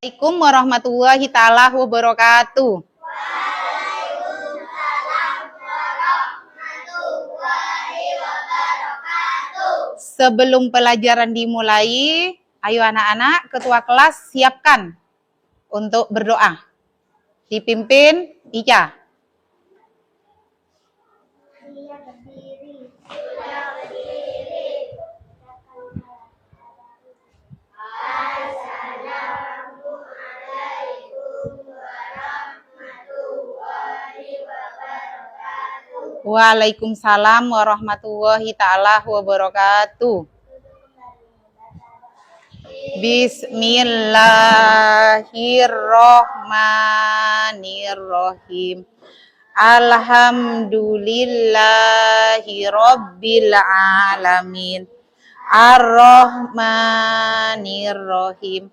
Assalamualaikum warahmatullahi taala wabarakatuh. Sebelum pelajaran dimulai, ayo anak-anak, ketua kelas siapkan untuk berdoa. Dipimpin Ica. Waalaikumsalam warahmatullahi taala wabarakatuh. Bismillahirrahmanirrahim. Alhamdulillahi rabbil alamin. Ar-Rahmanir-Rahim.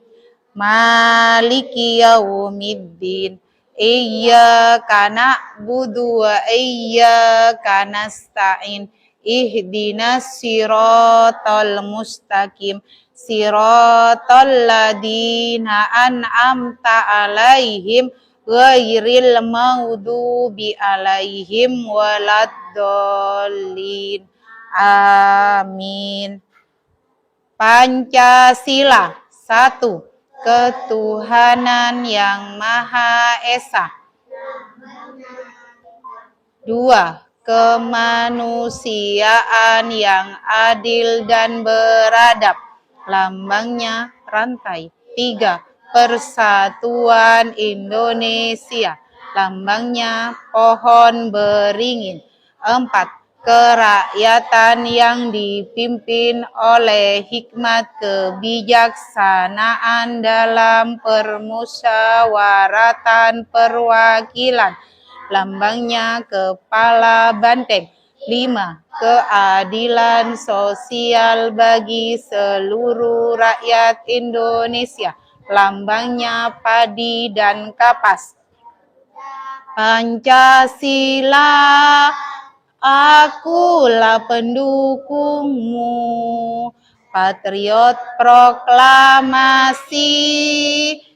Maliki yaumiddin. Iyyaka na'budu wa iyyaka nasta'in. Ihdinas siratal mustaqim. Siratal ladzina an'amta 'alaihim ghairil maghdubi 'alaihim waladdallin. Amin. Pancasila. 1. Ketuhanan yang Maha Esa. 2. Kemanusiaan yang adil dan beradab. Lambangnya rantai. 3. Persatuan Indonesia. Lambangnya pohon beringin. 4. Kerakyatan yang dipimpin oleh hikmat kebijaksanaan dalam permusyawaratan perwakilan. Lambangnya kepala banteng. 5. Keadilan sosial bagi seluruh rakyat Indonesia. Lambangnya padi dan kapas. Pancasila, akulah pendukungmu, patriot proklamasi,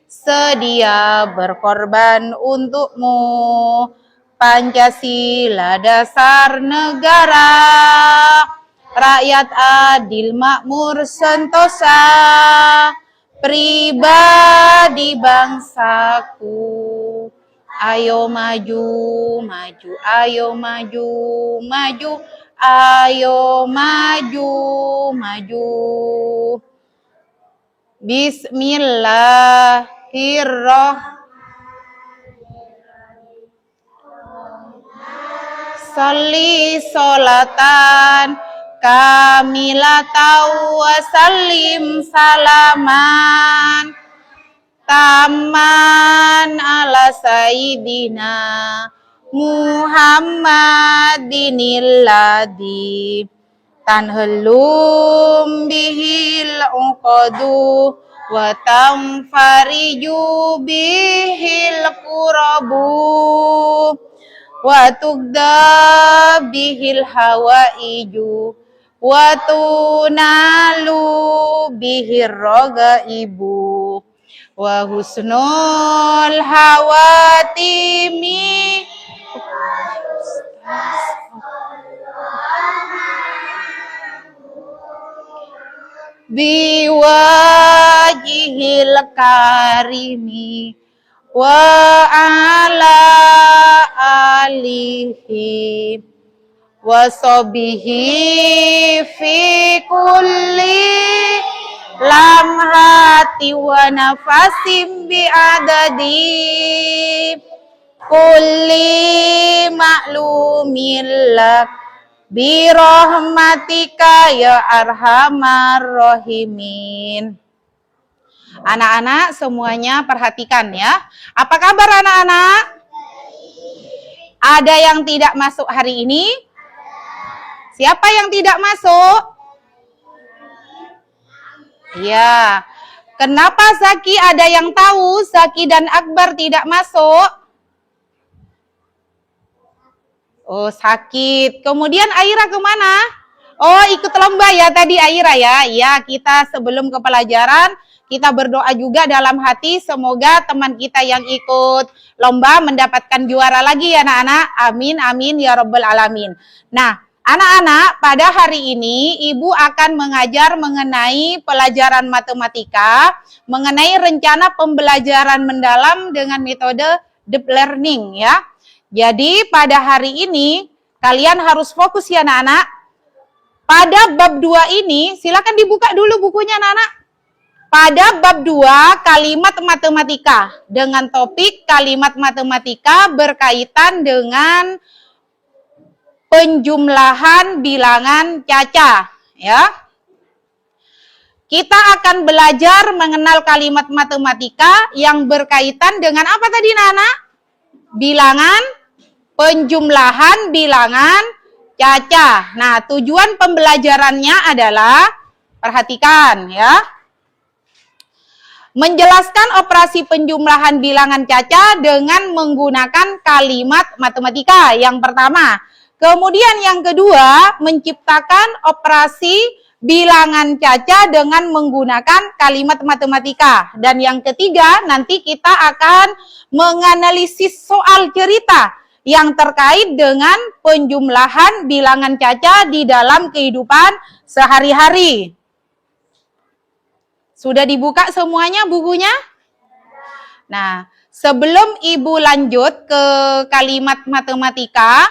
sedia berkorban untukmu. Pancasila dasar negara, rakyat adil makmur sentosa, pribadi bangsaku. Ayo maju, maju, ayo maju, maju, ayo maju, maju. Bismillahirrahmanirrahim. Salli sholatan kamilatan wa sallim salaman taman ala sayyidina Muhammadinil ladzi tanhalum bihil uqadu wa tanfariju bihil qurabu wa tugda bihil hawaiju wa tunalu bihir ragaibu wa husnul hawatimi biwajihil karimi wa ala alihi wa sobihi fi kulli lamhati wa nafasim bi'adadi kulli ma'lumillah birahmatika ya arhamar rahimin. Anak-anak semuanya perhatikan ya. Apa kabar anak-anak? Ada yang tidak masuk hari ini? Siapa yang tidak masuk? Ya. Kenapa Zaki ada yang tahu Zaki dan Akbar tidak masuk? Oh, sakit. Kemudian Aira kemana? Oh, ikut lomba ya tadi Aira ya. Ya, kita sebelum ke pelajaran kita berdoa juga dalam hati semoga teman kita yang ikut lomba mendapatkan juara lagi ya anak-anak. Amin, amin ya rabbal alamin. Nah, anak-anak, pada hari ini Ibu akan mengajar mengenai pelajaran matematika, mengenai rencana pembelajaran mendalam dengan metode deep learning ya. Jadi pada hari ini kalian harus fokus ya anak-anak. Pada bab 2 ini, silakan dibuka dulu bukunya anak-anak. Pada bab 2, kalimat matematika. Dengan topik kalimat matematika berkaitan dengan penjumlahan bilangan caca. Ya. Kita akan belajar mengenal kalimat matematika yang berkaitan dengan apa tadi anak-anak? Bilangan, penjumlahan bilangan caca. Nah, tujuan pembelajarannya adalah, perhatikan ya, menjelaskan operasi penjumlahan bilangan caca dengan menggunakan kalimat matematika yang pertama. Kemudian yang kedua, menciptakan operasi bilangan caca dengan menggunakan kalimat matematika. Dan yang ketiga, nanti kita akan menganalisis soal cerita yang terkait dengan penjumlahan bilangan caca di dalam kehidupan sehari-hari. Sudah dibuka semuanya bukunya? Nah, sebelum Ibu lanjut ke kalimat matematika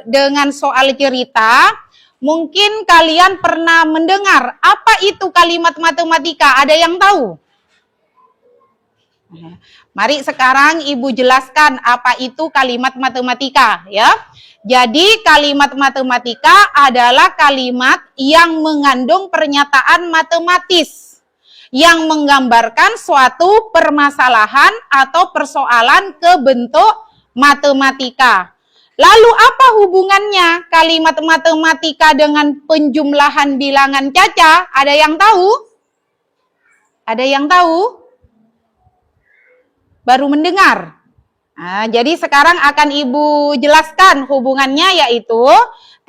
dengan soal cerita, mungkin kalian pernah mendengar apa itu kalimat matematika? Ada yang tahu? Mari sekarang Ibu jelaskan apa itu kalimat matematika ya. Jadi kalimat matematika adalah kalimat yang mengandung pernyataan matematis yang menggambarkan suatu permasalahan atau persoalan ke bentuk matematika. Lalu apa hubungannya kalimat matematika dengan penjumlahan bilangan caca? Ada yang tahu? Ada yang tahu? Baru mendengar. Nah, jadi sekarang akan Ibu jelaskan hubungannya, yaitu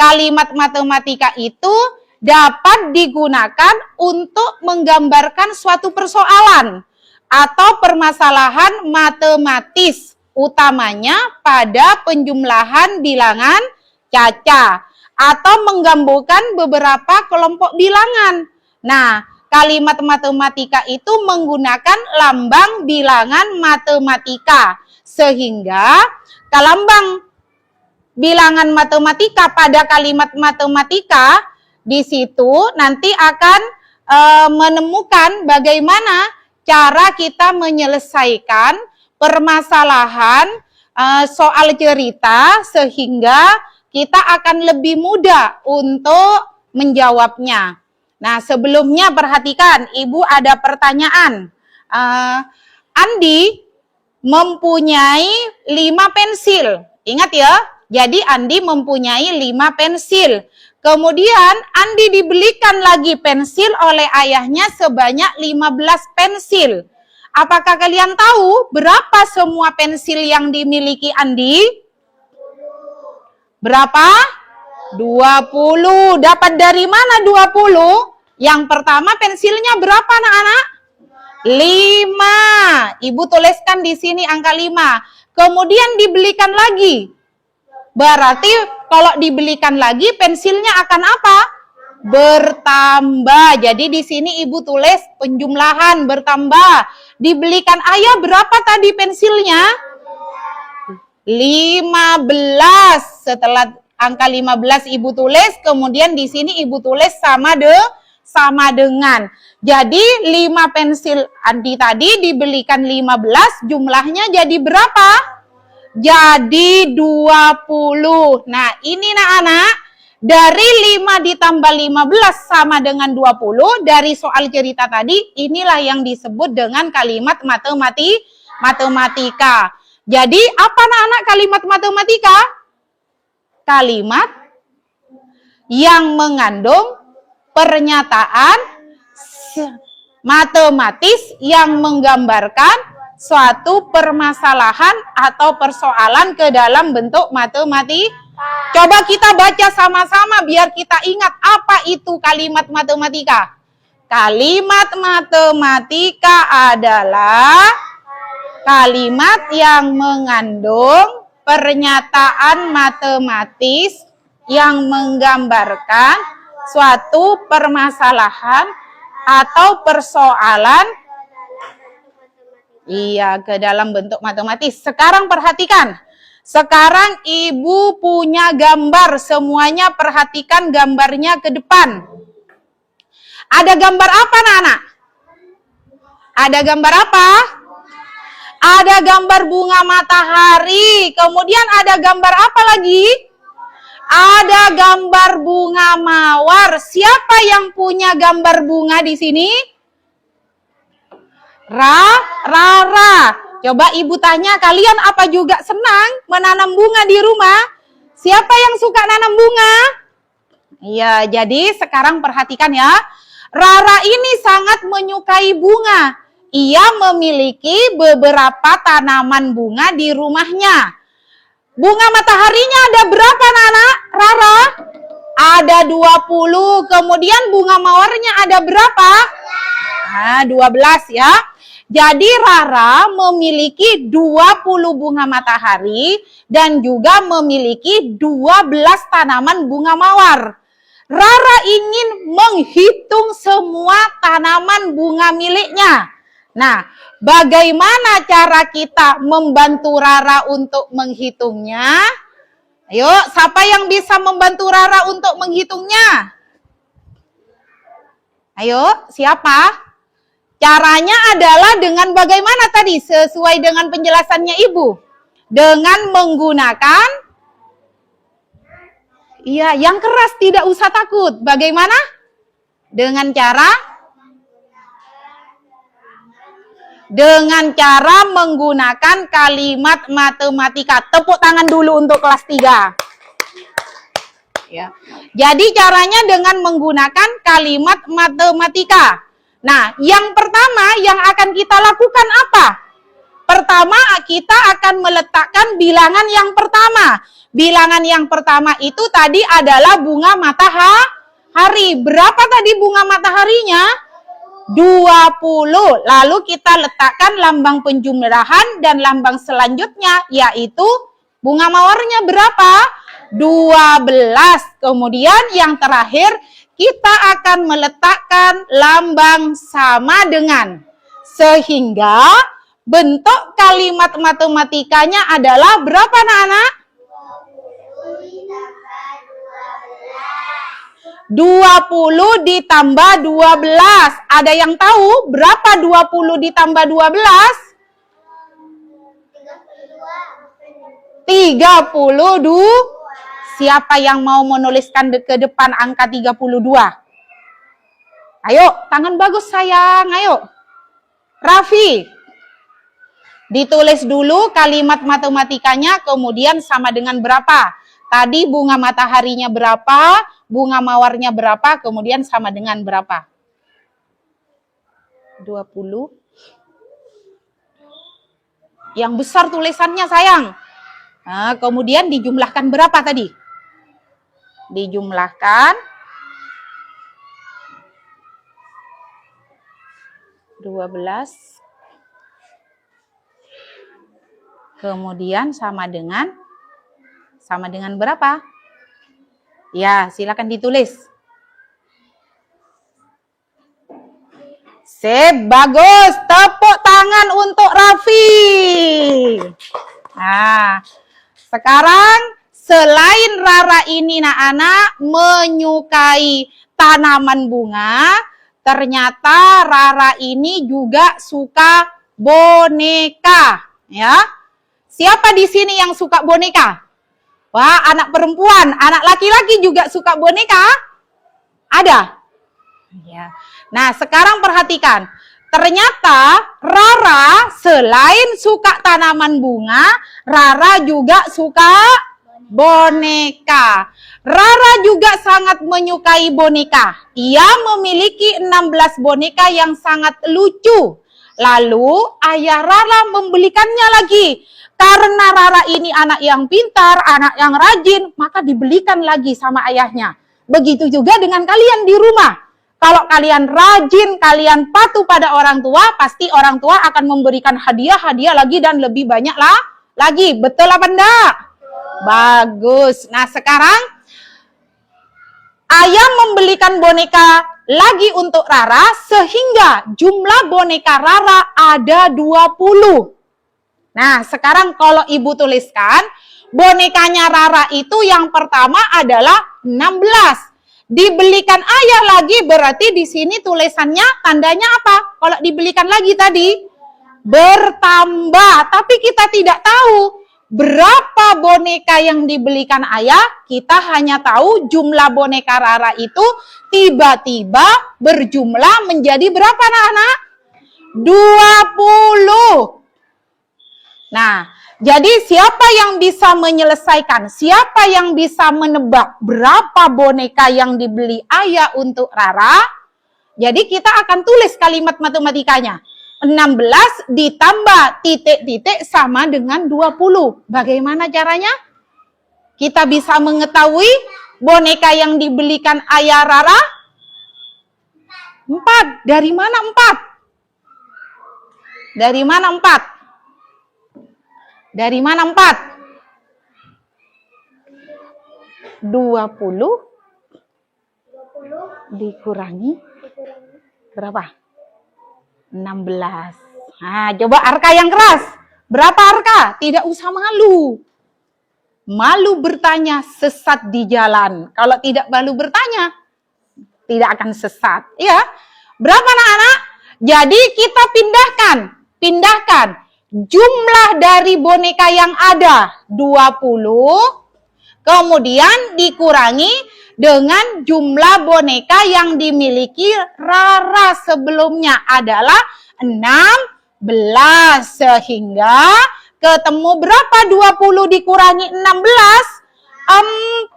kalimat matematika itu dapat digunakan untuk menggambarkan suatu persoalan atau permasalahan matematis, utamanya pada penjumlahan bilangan caca atau menggabungkan beberapa kelompok bilangan. Nah, kalimat matematika itu menggunakan lambang bilangan matematika. Sehingga lambang bilangan matematika pada kalimat matematika di situ nanti akan menemukan bagaimana cara kita menyelesaikan permasalahan soal cerita sehingga kita akan lebih mudah untuk menjawabnya. Nah, sebelumnya perhatikan, Ibu ada pertanyaan. Andi mempunyai 5 pensil. Ingat ya, jadi Andi mempunyai 5 pensil. Kemudian Andi dibelikan lagi pensil oleh ayahnya sebanyak 15 pensil. Apakah kalian tahu berapa semua pensil yang dimiliki Andi? Berapa? 20. Dapat dari mana 20? Yang pertama pensilnya berapa anak-anak? 5. Ibu tuliskan di sini angka 5. Kemudian dibelikan lagi. Berarti kalau dibelikan lagi pensilnya akan apa? Bertambah. Jadi di sini Ibu tulis penjumlahan bertambah. Dibelikan ayah berapa tadi pensilnya? 15. Setelah angka 15 Ibu tulis, kemudian di sini Ibu tulis sama dengan. Jadi 5 pensil Andi tadi dibelikan 15, jumlahnya jadi berapa? Jadi 20. Nah, ini anak-anak, dari 5 ditambah 15 sama dengan 20, dari soal cerita tadi, inilah yang disebut dengan kalimat matematika. Jadi, apa anak-anak kalimat matematika? Kalimat yang mengandung pernyataan matematis yang menggambarkan suatu permasalahan atau persoalan ke dalam bentuk matematika. Coba kita baca sama-sama biar kita ingat apa itu kalimat matematika. Kalimat matematika adalah kalimat yang mengandung pernyataan matematis yang menggambarkan suatu permasalahan atau persoalan ke dalam bentuk matematis. Sekarang perhatikan. Sekarang ibu punya gambar. Semuanya perhatikan gambarnya ke depan. Ada gambar apa, anak-anak? Ada gambar apa? Ada gambar bunga matahari. Kemudian ada gambar apa lagi? Ada gambar bunga mawar. Siapa yang punya gambar bunga di sini? Rara. Coba ibu tanya, kalian apa juga senang menanam bunga di rumah? Siapa yang suka nanam bunga? Iya, jadi sekarang perhatikan ya. Rara ini sangat menyukai bunga. Ia memiliki beberapa tanaman bunga di rumahnya. Bunga mataharinya ada berapa, anak-anak? Rara? Ada 20. Kemudian bunga mawarnya ada berapa? 12 ya. Jadi Rara memiliki 20 bunga matahari dan juga memiliki 12 tanaman bunga mawar. Rara ingin menghitung semua tanaman bunga miliknya. Nah, bagaimana cara kita membantu Rara untuk menghitungnya? Ayo, siapa yang bisa membantu Rara untuk menghitungnya? Ayo, siapa? Caranya adalah dengan bagaimana tadi? Sesuai dengan penjelasannya Ibu. Dengan menggunakan, yang keras, tidak usah takut. Bagaimana? Dengan cara menggunakan kalimat matematika. Tepuk tangan dulu untuk kelas 3. Ya. Jadi caranya dengan menggunakan kalimat matematika. Nah, yang pertama yang akan kita lakukan apa? Pertama, kita akan meletakkan bilangan yang pertama. Bilangan yang pertama itu tadi adalah bunga matahari. Berapa tadi bunga mataharinya? 20. Lalu kita letakkan lambang penjumlahan dan lambang selanjutnya, yaitu bunga mawarnya berapa? 12. Kemudian yang terakhir, kita akan meletakkan lambang sama dengan. Sehingga bentuk kalimat matematikanya adalah berapa, anak-anak? 20 ditambah 12. Ada yang tahu berapa 20 ditambah 12? 32. Siapa yang mau menuliskan ke depan angka 32? Ayo, tangan bagus sayang, ayo. Raffi. Ditulis dulu kalimat matematikanya, kemudian sama dengan berapa. Tadi bunga mataharinya berapa, bunga mawarnya berapa, kemudian sama dengan berapa. 20. Yang besar tulisannya sayang. Nah, kemudian dijumlahkan berapa tadi? Dijumlahkan 12. Kemudian sama dengan berapa? Ya, silakan ditulis. Sip, bagus. Tepuk tangan untuk Raffi. Nah, sekarang selain Rara ini anak-anak menyukai tanaman bunga, ternyata Rara ini juga suka boneka, ya. Siapa di sini yang suka boneka? Wah, anak perempuan, anak laki-laki juga suka boneka? Ada? Ya. Nah, sekarang perhatikan. Ternyata Rara selain suka tanaman bunga, Rara juga suka boneka. Rara juga sangat menyukai boneka. Ia memiliki 16 boneka yang sangat lucu. Lalu ayah Rara membelikannya lagi. Karena Rara ini anak yang pintar, anak yang rajin, maka dibelikan lagi sama ayahnya. Begitu juga dengan kalian di rumah. Kalau kalian rajin, kalian patuh pada orang tua, pasti orang tua akan memberikan hadiah-hadiah lagi dan lebih banyak lah lagi. Betul apa enggak? Bagus. Nah, sekarang ayah membelikan boneka lagi untuk Rara sehingga jumlah boneka Rara ada 20. Nah, sekarang kalau ibu tuliskan, bonekanya Rara itu yang pertama adalah 16. Dibelikan ayah lagi berarti di sini tulisannya tandanya apa? Kalau dibelikan lagi tadi bertambah, tapi kita tidak tahu berapa boneka yang dibelikan ayah. Kita hanya tahu jumlah boneka Rara itu tiba-tiba berjumlah menjadi berapa anak-anak? 20. Nah, jadi siapa yang bisa menyelesaikan? Siapa yang bisa menebak berapa boneka yang dibeli ayah untuk Rara? Jadi kita akan tulis kalimat matematikanya. 16 ditambah titik-titik sama dengan 20. Bagaimana caranya? Kita bisa mengetahui boneka yang dibelikan ayah Rara? 4. Dari mana 4? Dari mana 4? Dari mana 4? 20 dikurangi berapa? 16. Nah, coba Arka yang keras. Berapa Arka? Tidak usah malu. Malu bertanya, sesat di jalan. Kalau tidak malu bertanya, tidak akan sesat. Ya. Berapa anak-anak? Jadi kita pindahkan. Jumlah dari boneka yang ada 20, kemudian dikurangi dengan jumlah boneka yang dimiliki Rara sebelumnya adalah 16. Sehingga ketemu berapa 20 dikurangi 16?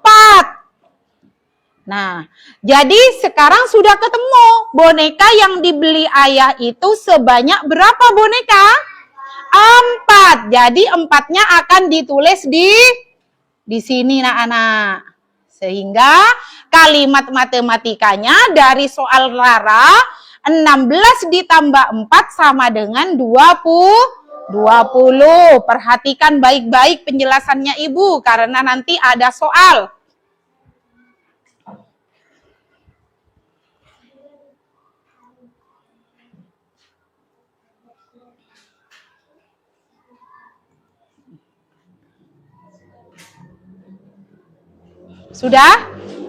4. Nah, jadi sekarang sudah ketemu boneka yang dibeli ayah itu sebanyak berapa boneka? 4. Jadi 4-nya akan ditulis di sini anak-anak. Sehingga kalimat matematikanya dari soal Rara 16 ditambah 4 sama dengan 20. Perhatikan baik-baik penjelasannya Ibu karena nanti ada soal.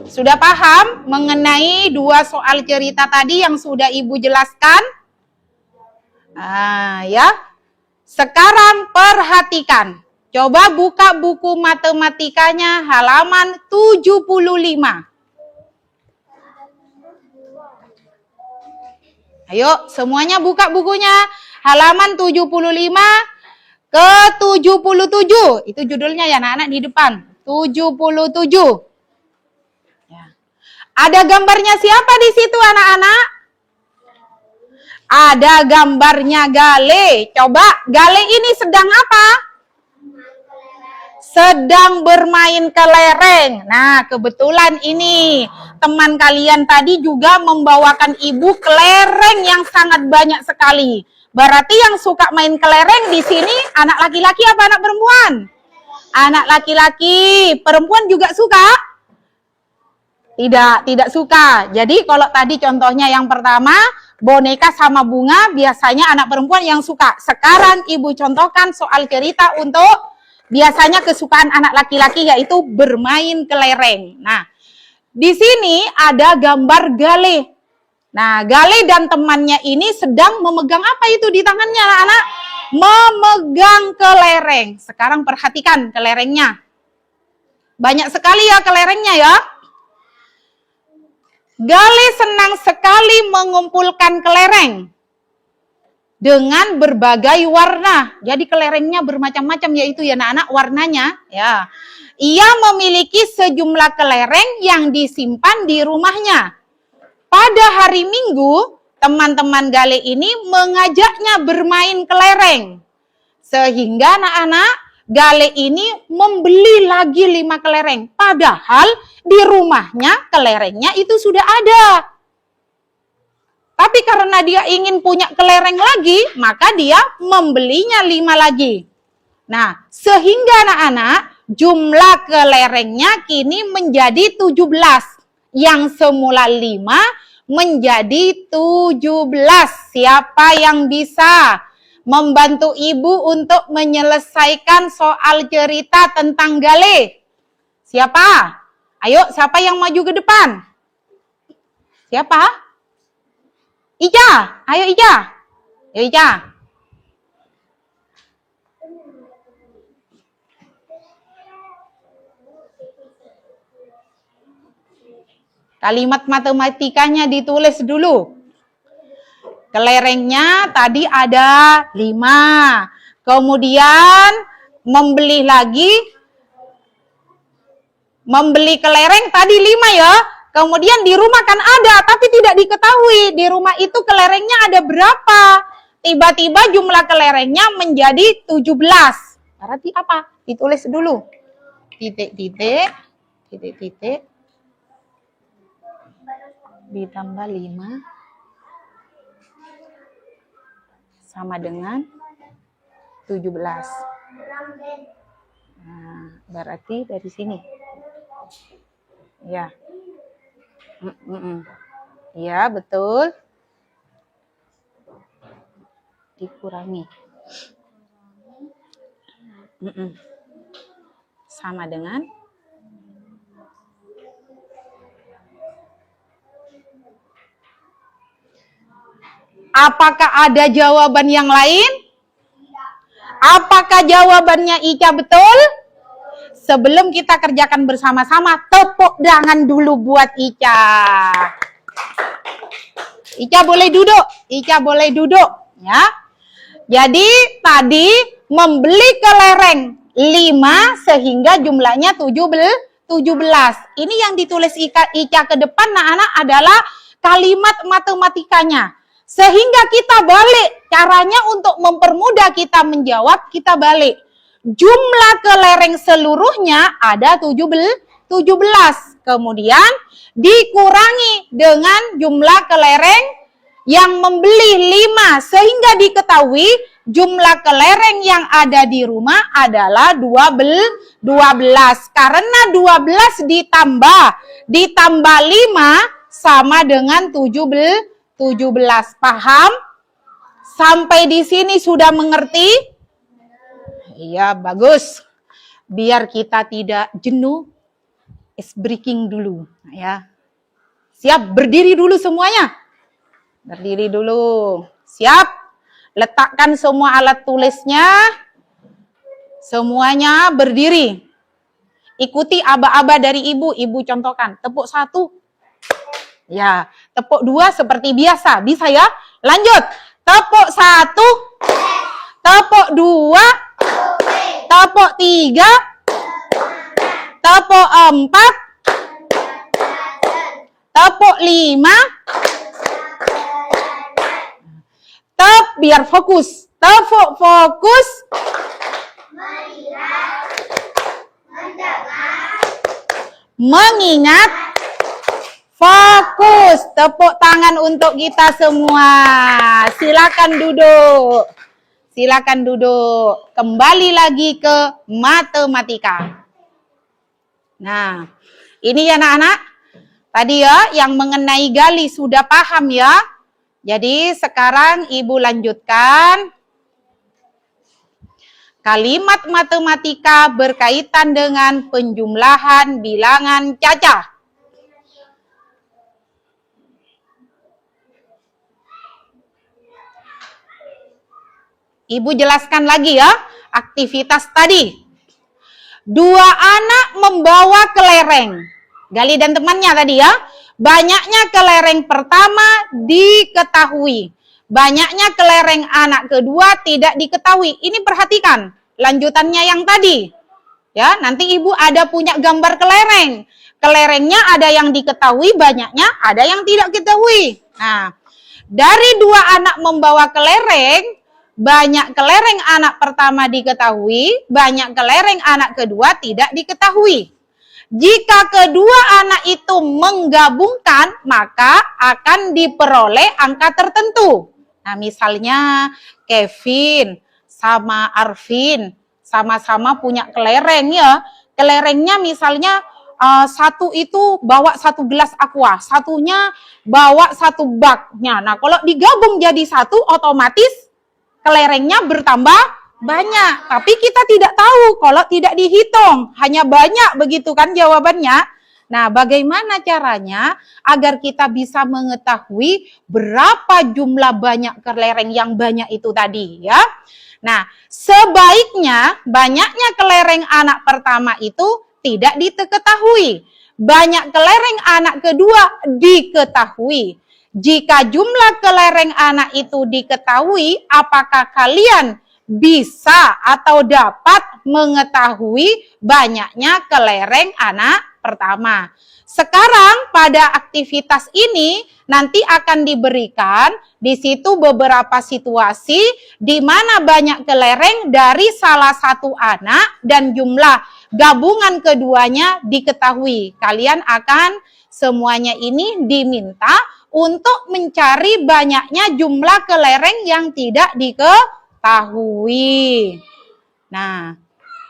Sudah paham mengenai dua soal cerita tadi yang sudah Ibu jelaskan? Ya. Sekarang perhatikan. Coba buka buku matematikanya halaman 75. Ayo, semuanya buka bukunya. Halaman 75 ke 77. Itu judulnya ya anak-anak di depan. 77. Ada gambarnya siapa di situ anak-anak? Ada gambarnya Gale. Coba Gale ini sedang apa? Sedang bermain kelereng. Nah, kebetulan ini teman kalian tadi juga membawakan Ibu kelereng yang sangat banyak sekali. Berarti yang suka main kelereng di sini anak laki-laki apa anak perempuan? Anak laki-laki. Perempuan juga suka? Tidak suka. Jadi kalau tadi contohnya yang pertama, boneka sama bunga, biasanya anak perempuan yang suka. Sekarang Ibu contohkan soal cerita untuk biasanya kesukaan anak laki-laki yaitu bermain kelereng. Nah, di sini ada gambar Gale. Nah, Gale dan temannya ini sedang memegang apa itu di tangannya anak-anak? Memegang kelereng. Sekarang perhatikan kelerengnya. Banyak sekali ya kelerengnya ya. Gale senang sekali mengumpulkan kelereng dengan berbagai warna. Jadi kelerengnya bermacam-macam yaitu ya anak-anak warnanya. Ya, ia memiliki sejumlah kelereng yang disimpan di rumahnya. Pada hari Minggu, teman-teman Gale ini mengajaknya bermain kelereng. Sehingga anak-anak Gale ini membeli lagi 5 kelereng. Padahal di rumahnya kelerengnya itu sudah ada. Tapi karena dia ingin punya kelereng lagi, maka dia membelinya 5 lagi. Nah, sehingga anak-anak jumlah kelerengnya kini menjadi 17. Yang semula 5 menjadi 17. Siapa yang bisa membantu ibu untuk menyelesaikan soal cerita tentang Gale? Siapa? Ayo, siapa yang maju ke depan? Siapa? Ica, ayo Ica. Ayo Ica. Kalimat matematikanya ditulis dulu. Kelerengnya tadi ada 5. Kemudian membeli kelereng tadi 5 ya. Kemudian di rumah kan ada, tapi tidak diketahui di rumah itu kelerengnya ada berapa. Tiba-tiba jumlah kelerengnya menjadi 17. Berarti apa? Ditulis dulu. Titik-titik, titik-titik, ditambah 5 sama dengan 17. Nah, berarti dari sini. Ya. Ya, betul. Dikurangi. Sama dengan apakah ada jawaban yang lain? Apakah jawabannya Ica betul? Sebelum kita kerjakan bersama-sama, tepuk tangan dulu buat Ica. Ica boleh duduk. Ica boleh duduk. Ya. Jadi tadi membeli kelereng 5 sehingga jumlahnya 17. Ini yang ditulis Ica ke depan anak-anak adalah kalimat matematikanya. Sehingga kita balik. Caranya untuk mempermudah kita menjawab, kita balik. Jumlah kelereng seluruhnya ada 17. Kemudian dikurangi dengan jumlah kelereng yang membeli 5. Sehingga diketahui jumlah kelereng yang ada di rumah adalah 12. Karena 12 ditambah 5 sama dengan 17. Paham? Sampai di sini sudah mengerti? Iya, bagus. Biar kita tidak jenuh, ice breaking dulu. Ya. Siap, berdiri dulu semuanya. Berdiri dulu. Siap? Letakkan semua alat tulisnya. Semuanya berdiri. Ikuti aba-aba dari ibu. Ibu contohkan. Tepuk 1. Ya, tepuk 2 seperti biasa. Bisa ya? Lanjut. Tepuk 1. Tepuk 2. Tepuk 3. Tepuk 4. Tepuk 5. Tep biar fokus. Tepuk fokus. Mengingat. Fokus. Tepuk tangan untuk kita semua. Silakan duduk. Silakan duduk. Kembali lagi ke matematika. Nah, ini ya anak-anak. Tadi ya yang mengenai gali sudah paham ya. Jadi sekarang Ibu lanjutkan. Kalimat matematika berkaitan dengan penjumlahan bilangan cacah. Ibu jelaskan lagi ya, aktivitas tadi. 2 anak membawa kelereng. Gali dan temannya tadi ya. Banyaknya kelereng pertama diketahui. Banyaknya kelereng anak kedua tidak diketahui. Ini perhatikan, lanjutannya yang tadi. Ya, nanti Ibu ada punya gambar kelereng. Kelerengnya ada yang diketahui, banyaknya ada yang tidak diketahui. Nah, dari 2 anak membawa kelereng, banyak kelereng anak pertama diketahui, banyak kelereng anak kedua tidak diketahui. Jika kedua anak itu menggabungkan, maka akan diperoleh angka tertentu. Nah, misalnya Kevin sama Arvin sama-sama punya kelereng ya. Kelerengnya misalnya satu itu bawa 1 gelas aqua, satunya bawa 1 baknya. Nah, kalau digabung jadi 1, otomatis kelerengnya bertambah banyak. Tapi kita tidak tahu kalau tidak dihitung, hanya banyak begitu kan jawabannya. Nah, bagaimana caranya agar kita bisa mengetahui berapa jumlah banyak kelereng yang banyak itu tadi ya? Nah, sebaiknya banyaknya kelereng anak pertama itu tidak diketahui. Banyak kelereng anak kedua diketahui. Jika jumlah kelereng anak itu diketahui, apakah kalian bisa atau dapat mengetahui banyaknya kelereng anak pertama? Sekarang pada aktivitas ini nanti akan diberikan di situ beberapa situasi di mana banyak kelereng dari salah satu anak dan jumlah gabungan keduanya diketahui. Kalian akan semuanya ini diminta untuk mencari banyaknya jumlah kelereng yang tidak diketahui. Nah,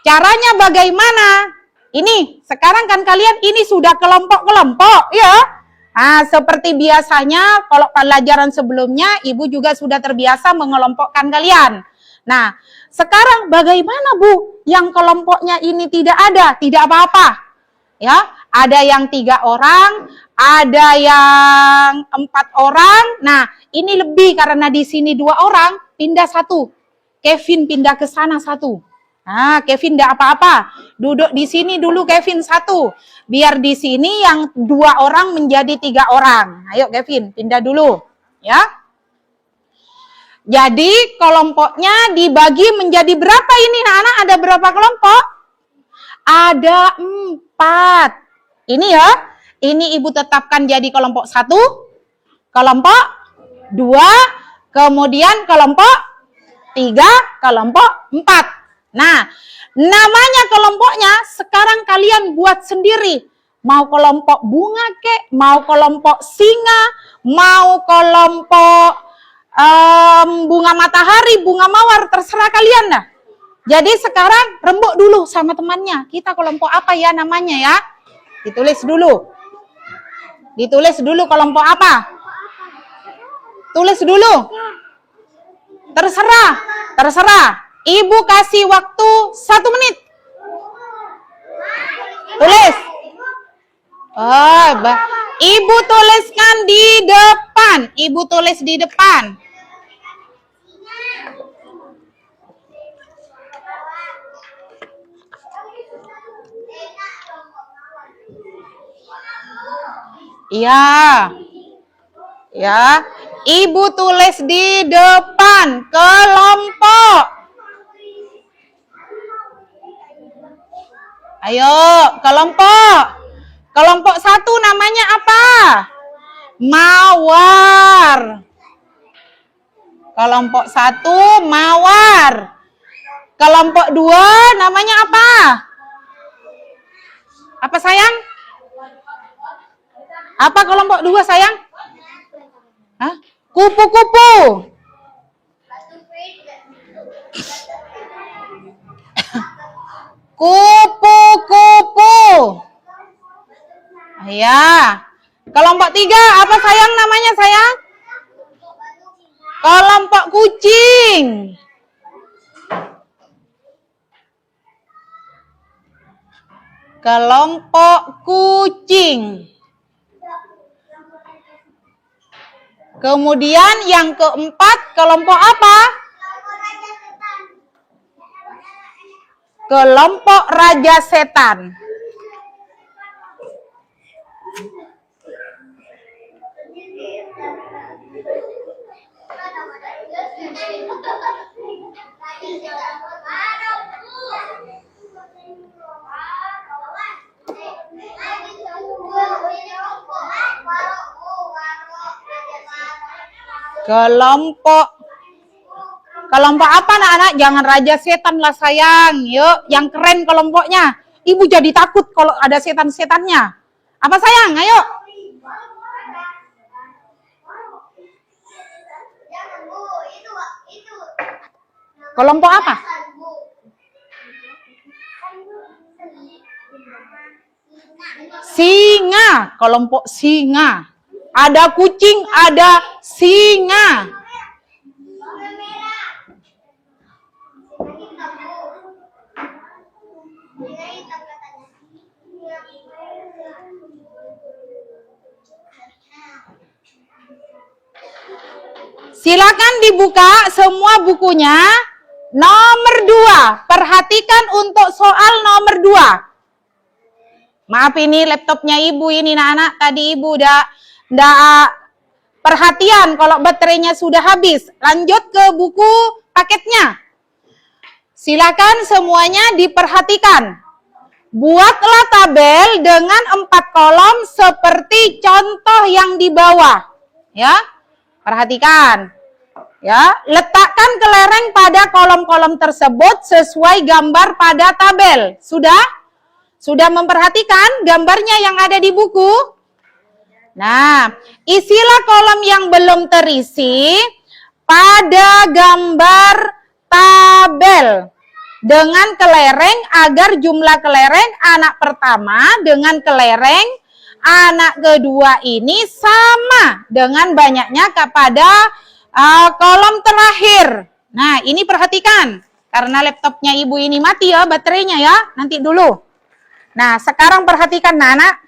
caranya bagaimana? Ini, sekarang kan kalian ini sudah kelompok-kelompok ya. Nah, seperti biasanya kalau pelajaran sebelumnya, Ibu juga sudah terbiasa mengelompokkan kalian. Nah, sekarang bagaimana Bu? Yang kelompoknya ini tidak ada, tidak apa-apa. Ya, ada yang 3 orang, ada yang 4 orang. Nah, ini lebih karena di sini 2 orang, pindah 1. Kevin pindah ke sana 1. Nah, Kevin enggak apa-apa. Duduk di sini dulu Kevin 1. Biar di sini yang 2 orang menjadi 3 orang. Ayo Kevin, pindah dulu. Ya. Jadi kelompoknya dibagi menjadi berapa ini anak-anak? Ada berapa kelompok? Ada 4. Ini ya. Ini Ibu tetapkan jadi kelompok 1, kelompok 2, kemudian kelompok 3, kelompok 4. Nah, namanya kelompoknya sekarang kalian buat sendiri. Mau kelompok bunga kek, mau kelompok singa, mau kelompok bunga matahari, bunga mawar, terserah kalian dah. Jadi sekarang rembuk dulu sama temannya. Kita kelompok apa ya namanya ya? Ditulis dulu. Ditulis dulu kelompok apa? Tulis dulu. Terserah. Ibu kasih waktu 1 menit. Tulis. Ibu tuliskan di depan. Ibu tulis di depan. Iya. Ya. Ibu tulis di depan kelompok. Ayo, kelompok 1 namanya apa? Mawar. Kelompok 1 mawar. Kelompok 2 namanya apa? Apa sayang? Apa kelompok 2 sayang? Hah? Kupu-kupu. Kupu-kupu. Ya. Kelompok 3 apa sayang namanya sayang? Kelompok kucing. Kelompok kucing. Kemudian yang keempat kelompok apa? Kelompok raja setan. Kelompok apa anak-anak? Jangan raja setan lah sayang. Yuk, yang keren kelompoknya. Ibu jadi takut kalau ada setan-setannya. Apa sayang? Ayo. Kelompok apa? Singa, kelompok singa. Ada kucing, ada singa. Silakan dibuka semua bukunya. Nomor 2. Perhatikan untuk soal nomor 2. Maaf ini laptopnya ibu ini anak-anak. Tadi ibu udah perhatian kalau baterainya sudah habis. Lanjut ke buku paketnya. Silakan semuanya diperhatikan. Buatlah tabel dengan 4 kolom seperti contoh yang di bawah. Ya, perhatikan. Ya, letakkan kelereng pada kolom-kolom tersebut sesuai gambar pada tabel. Sudah? Sudah memperhatikan gambarnya yang ada di buku? Nah, isilah kolom yang belum terisi pada gambar tabel dengan kelereng agar jumlah kelereng anak pertama dengan kelereng anak kedua ini sama dengan banyaknya kepada kolom terakhir. Nah, ini perhatikan. Karena laptopnya ibu ini mati ya, baterainya ya. Nanti dulu. Nah, sekarang perhatikan anak.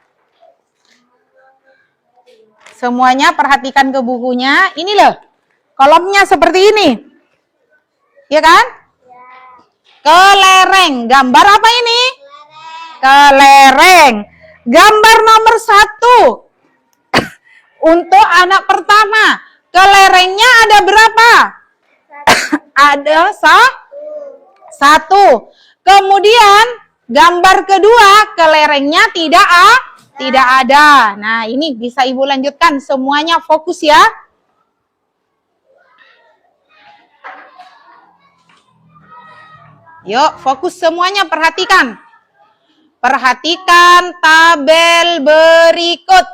Semuanya perhatikan ke bukunya. Ini loh. Kolomnya seperti ini. Ya kan? Kelereng. Gambar apa ini? Kelereng. Gambar nomor 1. Untuk anak pertama. Kelerengnya ada berapa? Ada 1. Kemudian gambar kedua kelerengnya tidak ada. Nah, ini bisa ibu lanjutkan. Semuanya fokus ya. Yuk, fokus semuanya, perhatikan. Perhatikan tabel berikut.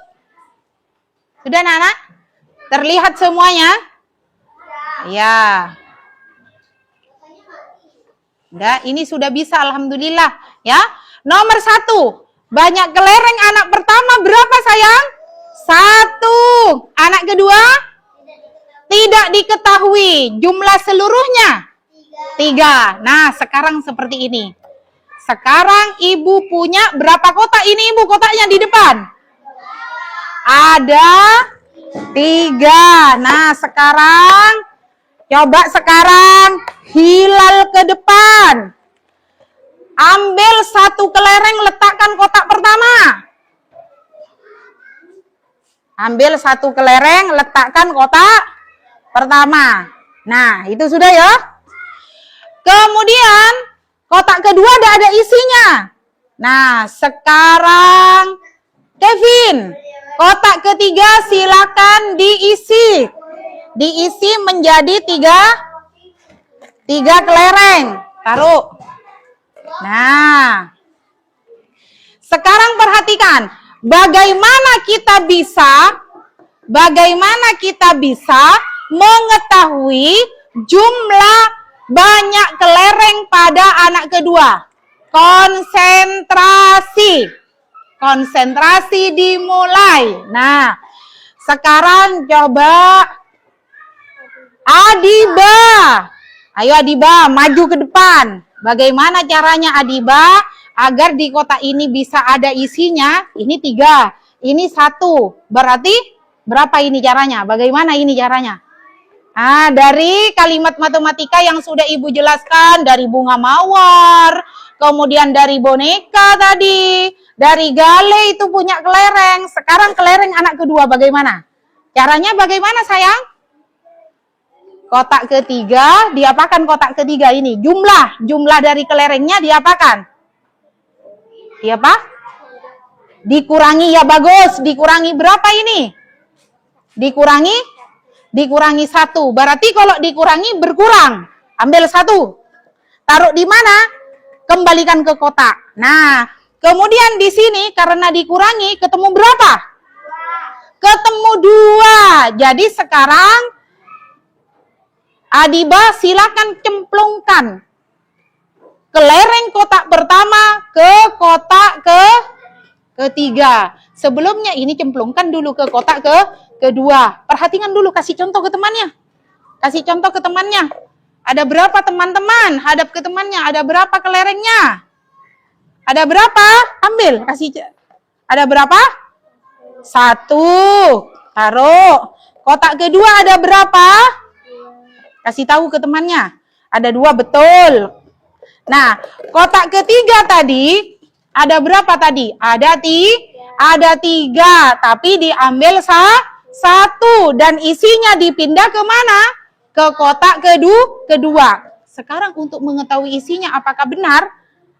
Sudah, anak-anak? Terlihat semuanya? Ya. Udah, ini sudah bisa, alhamdulillah. Ya. Nomor 1. Banyak kelereng anak pertama berapa sayang? 1. Anak kedua? Tidak diketahui. Jumlah seluruhnya? 3. Nah, sekarang seperti ini. Sekarang ibu punya berapa kotak ini ibu? Kotaknya di depan? Ada 3. Nah, sekarang hilal ke depan. Ambil 1 kelereng, letakkan kotak pertama. Ambil 1 kelereng, letakkan kotak pertama. Nah, itu sudah ya. Kemudian, kotak kedua ada isinya. Nah, sekarang Kevin, kotak ketiga silakan diisi. Diisi menjadi 3 kelereng. Taruh. Nah. Sekarang perhatikan. Bagaimana kita bisa mengetahui jumlah banyak kelereng pada anak kedua? Konsentrasi. Konsentrasi dimulai. Nah, sekarang coba Adiba. Ayo Adiba, maju ke depan. Bagaimana caranya Adiba agar di kotak ini bisa ada isinya? Ini 3, ini 1. Berarti berapa ini caranya? Bagaimana ini caranya? Dari kalimat matematika yang sudah ibu jelaskan, dari bunga mawar, kemudian dari boneka tadi, dari gale itu punya kelereng. Sekarang kelereng anak kedua bagaimana? Caranya bagaimana sayang? Kotak ketiga, diapakan kotak ketiga ini? Jumlah dari kelerengnya diapakan? Diapa? Dikurangi, ya bagus. Dikurangi berapa ini? Dikurangi 1. Berarti kalau dikurangi berkurang. Ambil 1. Taruh di mana? Kembalikan ke kotak. Nah, kemudian di sini karena dikurangi ketemu berapa? Ketemu 2. Jadi sekarang Adiba silakan cemplungkan kelereng kotak pertama ke kotak ketiga. Sebelumnya ini cemplungkan dulu ke kotak kedua. Perhatikan dulu, kasih contoh ke temannya. Kasih contoh ke temannya. Ada berapa teman-teman? Hadap ke temannya. Ada berapa kelerengnya? Ada berapa? Ambil, kasih. Ada berapa? 1. Taruh. Kotak kedua ada berapa? Kasih tahu ke temannya. Ada 2, betul. Nah, kotak ketiga tadi ada berapa tadi? Ada 3, tapi diambil 1 dan isinya dipindah ke mana? Ke kotak kedua. Sekarang untuk mengetahui isinya apakah benar,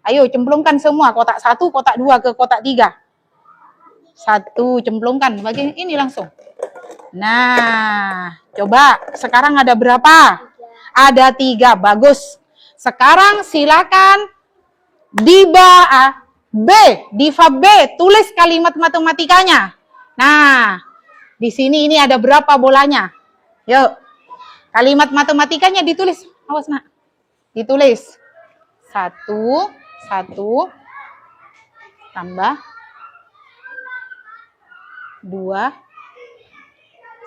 ayo cemplungkan semua kotak 1, kotak 2 ke kotak 3. 1 cemplungkan bagian ini langsung. Nah, coba sekarang ada berapa? Ada 3, bagus. Sekarang silakan Diva B, tulis kalimat matematikanya. Nah, di sini ini ada berapa bolanya? Yuk, kalimat matematikanya ditulis. Awas nak, ditulis 1 tambah 2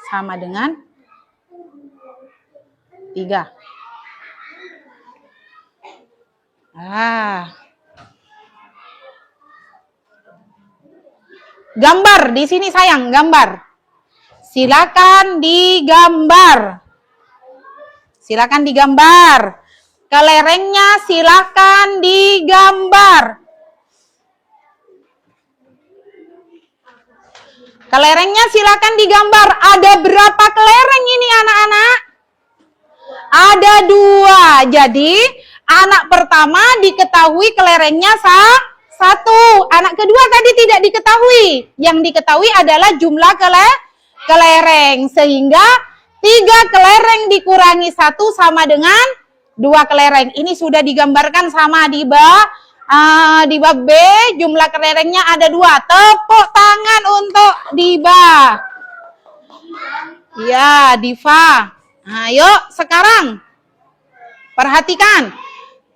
sama dengan 3. Gambar di sini sayang, gambar. Silakan digambar. Silakan digambar. Kelerengnya silakan digambar. Kelerengnya silakan digambar. Ada berapa kelereng ini anak-anak? Ada 2. Jadi anak pertama diketahui kelerengnya 1. Anak kedua tadi tidak diketahui. Yang diketahui adalah jumlah kelereng. Sehingga 3 kelereng dikurangi 1 sama dengan 2 kelereng. Ini sudah digambarkan sama Diva. Diva B, jumlah kelerengnya ada 2. Tepuk tangan untuk Diva. Ya, Diva. Ayo sekarang perhatikan.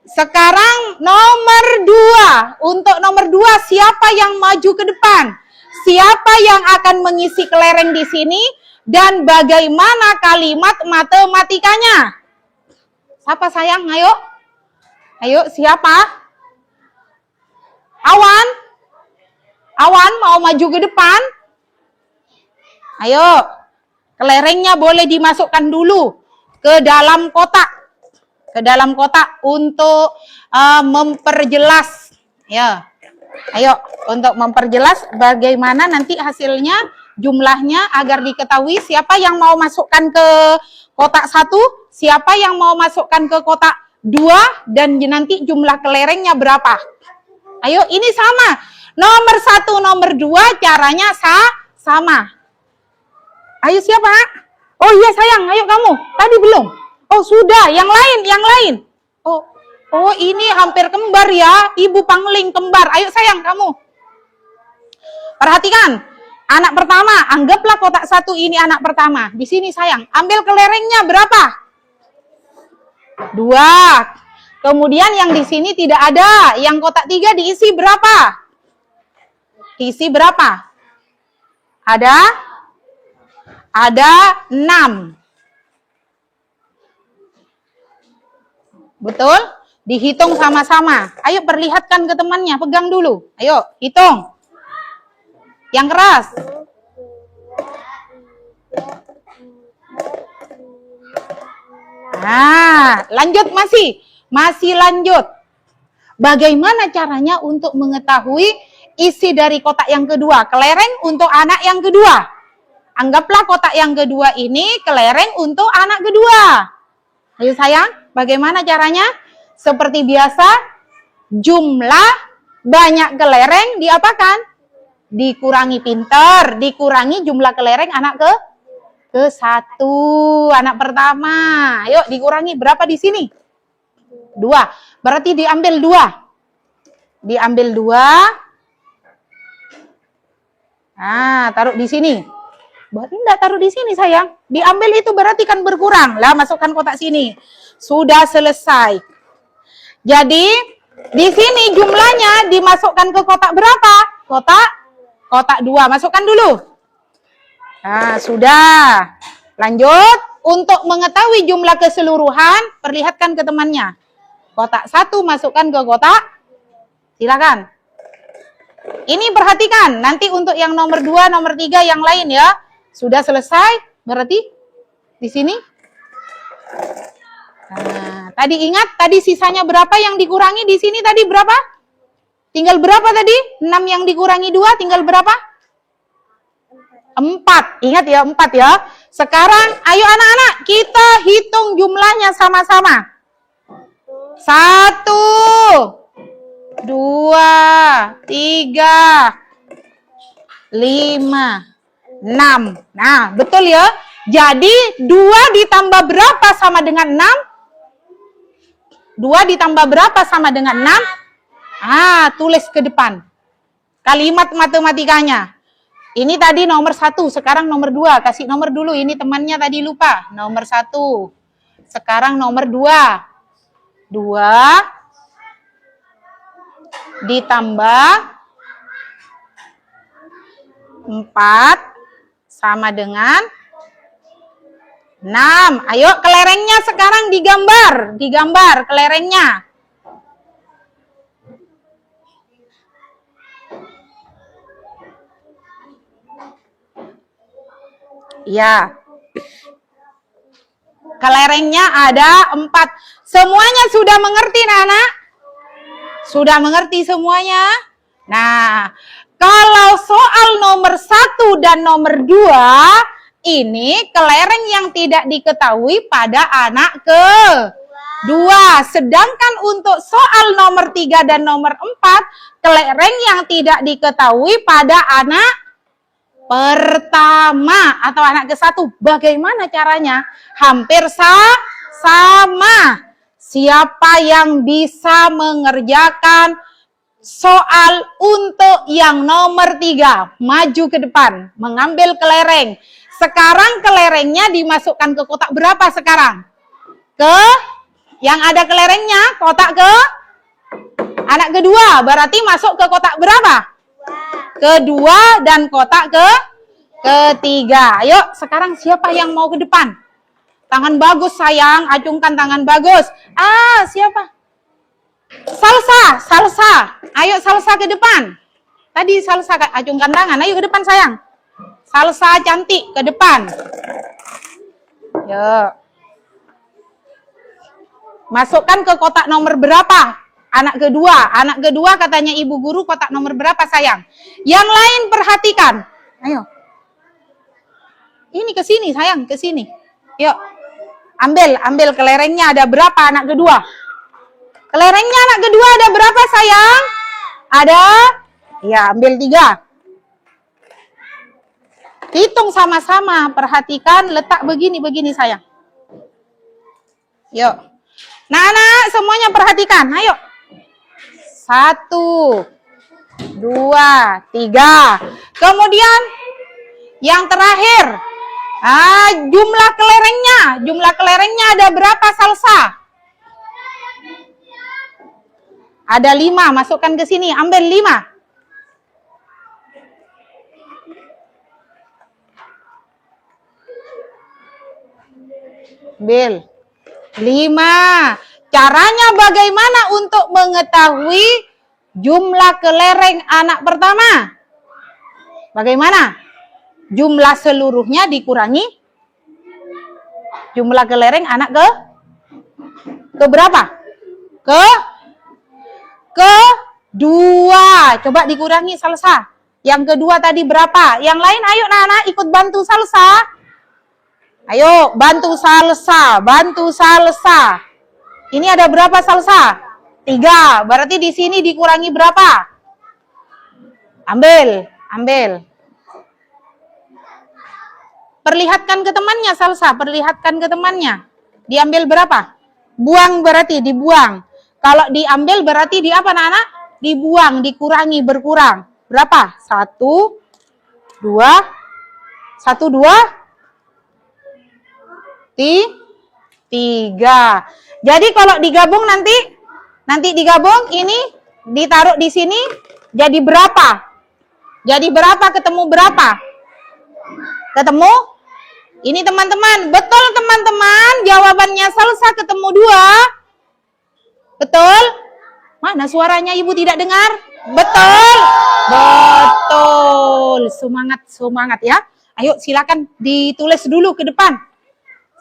Sekarang nomor 2. Untuk nomor 2 siapa yang maju ke depan? Siapa yang akan mengisi kelereng di sini? Dan bagaimana kalimat matematikanya? Siapa sayang? Ayo. Ayo siapa? Awan? Awan mau maju ke depan? Ayo. Kelerengnya boleh dimasukkan dulu ke dalam kotak. Ke dalam kotak untuk memperjelas. Ya. Ayo, untuk memperjelas bagaimana nanti hasilnya, jumlahnya agar diketahui siapa yang mau masukkan ke kotak 1, siapa yang mau masukkan ke kotak 2, dan nanti jumlah kelerengnya berapa. Ayo, ini sama. Nomor 1, nomor 2 caranya sama. Ayo siapa? Oh iya sayang, ayo kamu. Tadi belum? Oh sudah, yang lain. Oh ini hampir kembar ya, Ibu Pangling kembar. Ayo sayang kamu. Perhatikan, anak pertama, anggaplah kotak 1 ini anak pertama. Di sini sayang, ambil kelerengnya berapa? 2. Kemudian yang di sini tidak ada, yang kotak 3 diisi berapa? Isi berapa? Ada 6. Betul? Dihitung sama-sama. Ayo perlihatkan ke temannya, pegang dulu. Ayo, hitung. Yang keras. Nah, lanjut masih lanjut. Bagaimana caranya untuk mengetahui isi dari kotak yang kedua? Kelereng untuk anak yang kedua. Anggaplah kotak yang kedua ini kelereng untuk anak kedua. Ayo sayang, bagaimana caranya? Seperti biasa, jumlah banyak kelereng diapakan? Dikurangi pinter, dikurangi jumlah kelereng anak ke 1, anak pertama. Ayo dikurangi berapa di sini? 2. Berarti diambil 2. Diambil 2. Nah, taruh di sini. Berarti enggak taruh di sini, sayang. Diambil itu berarti kan berkurang. Lah, masukkan kotak sini. Sudah selesai. Jadi, di sini jumlahnya dimasukkan ke kotak berapa? Kotak 2. Masukkan dulu. Nah, sudah. Lanjut. Untuk mengetahui jumlah keseluruhan, perlihatkan ke temannya. Kotak 1 masukkan ke kotak. Silakan. Ini perhatikan. Nanti untuk yang nomor 2, nomor 3, yang lain ya. Sudah selesai. Berarti di sini. Nah, tadi ingat, tadi sisanya berapa yang dikurangi di sini tadi berapa? Tinggal berapa tadi? 6 yang dikurangi 2, tinggal berapa? 4. Ingat ya, 4 ya. Sekarang, ayo anak-anak, kita hitung jumlahnya sama-sama. 1, 2, 3, 5, 6. Nah, betul ya. Jadi, 2 ditambah berapa sama dengan 6? 2 ditambah berapa sama dengan 6? Tulis ke depan. Kalimat matematikanya. Ini tadi nomor 1, sekarang nomor 2. Kasih nomor dulu, ini temannya tadi lupa. Nomor 1. Sekarang nomor 2. 2 ditambah 4 sama dengan 6. Ayo kelerengnya sekarang digambar. Digambar kelerengnya. Ya. Kelerengnya ada 4. Semuanya sudah mengerti, anak? Sudah mengerti semuanya? Nah, kalau soal nomor 1 dan nomor 2, ini kelereng yang tidak diketahui pada anak ke-2. Sedangkan untuk soal nomor 3 dan nomor 4, kelereng yang tidak diketahui pada anak pertama atau anak ke-1. Bagaimana caranya? Hampir sama. Siapa yang bisa mengerjakan soal untuk yang nomor 3? Maju ke depan, mengambil kelereng. Sekarang kelerengnya dimasukkan ke kotak berapa sekarang? Yang ada kelerengnya, kotak ke anak kedua. Berarti masuk ke kotak berapa? Kedua dan kotak ketiga. Ayo, sekarang siapa yang mau ke depan? Tangan bagus sayang, acungkan tangan bagus. Siapa? Salsa. Ayo Salsa ke depan. Tadi Salsa acungkan tangan, ayo ke depan sayang. Salsa cantik ke depan. Yuk. Masukkan ke kotak nomor berapa? Anak kedua katanya ibu guru kotak nomor berapa sayang? Yang lain perhatikan. Ayo. Ini ke sini sayang, ke sini. Yuk. Ambil kelerengnya ada berapa anak kedua? Kelerengnya anak kedua ada berapa sayang? Ada? Ya, ambil 3. Hitung sama-sama, perhatikan letak begini sayang. Yuk. Nah, anak semuanya perhatikan. Ayo. 1, 2, 3. Kemudian yang terakhir, jumlah kelerengnya. Jumlah kelerengnya ada berapa Salsa? Ada 5. Masukkan ke sini. Ambil 5. Ambil 5. Caranya bagaimana untuk mengetahui jumlah kelereng anak pertama? Bagaimana? Jumlah seluruhnya dikurangi jumlah kelereng anak ke berapa? Kedua. Coba dikurangi Salsa. Yang kedua tadi berapa? Yang lain ayo anak ikut bantu Salsa. Ayo bantu Salsa. Ini ada berapa Salsa? 3. Berarti di sini dikurangi berapa? Ambil. Perlihatkan ke temannya Salsa, perlihatkan ke temannya. Diambil berapa? Buang berarti dibuang. Kalau diambil berarti di apa anak-anak? dibuang, dikurangi, berkurang. Berapa? 1, 2, 1, 2, 3. Jadi kalau digabung nanti digabung ini ditaruh di sini jadi berapa? Jadi berapa ketemu berapa? Ketemu? Ini teman-teman, betul teman-teman, jawabannya salsa ketemu 2. Betul? Mana suaranya ibu tidak dengar? Betul? Betul. Semangat ya. Ayo silakan ditulis dulu ke depan.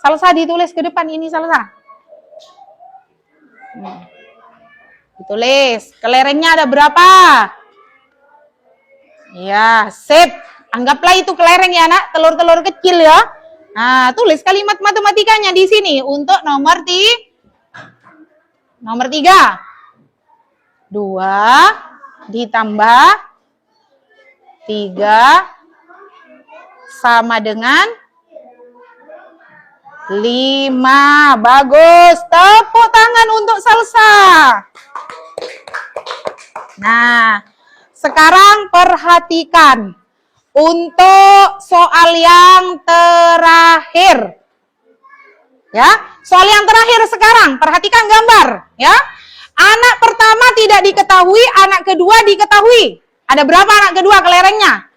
Salsa ditulis ke depan ini salsa. Ditulis. Kelerengnya ada berapa? Ya, sip. Anggaplah itu kelereng ya nak, telur-telur kecil ya. Nah, tulis kalimat matematikanya di sini untuk nomor 3. 2 ditambah 3 sama dengan 5. Bagus. Tepuk tangan untuk salsa. Nah, sekarang perhatikan untuk soal yang terakhir. Ya, soal yang terakhir sekarang, perhatikan gambar, ya. Anak pertama tidak diketahui, anak kedua diketahui. Ada berapa anak kedua kelerengnya?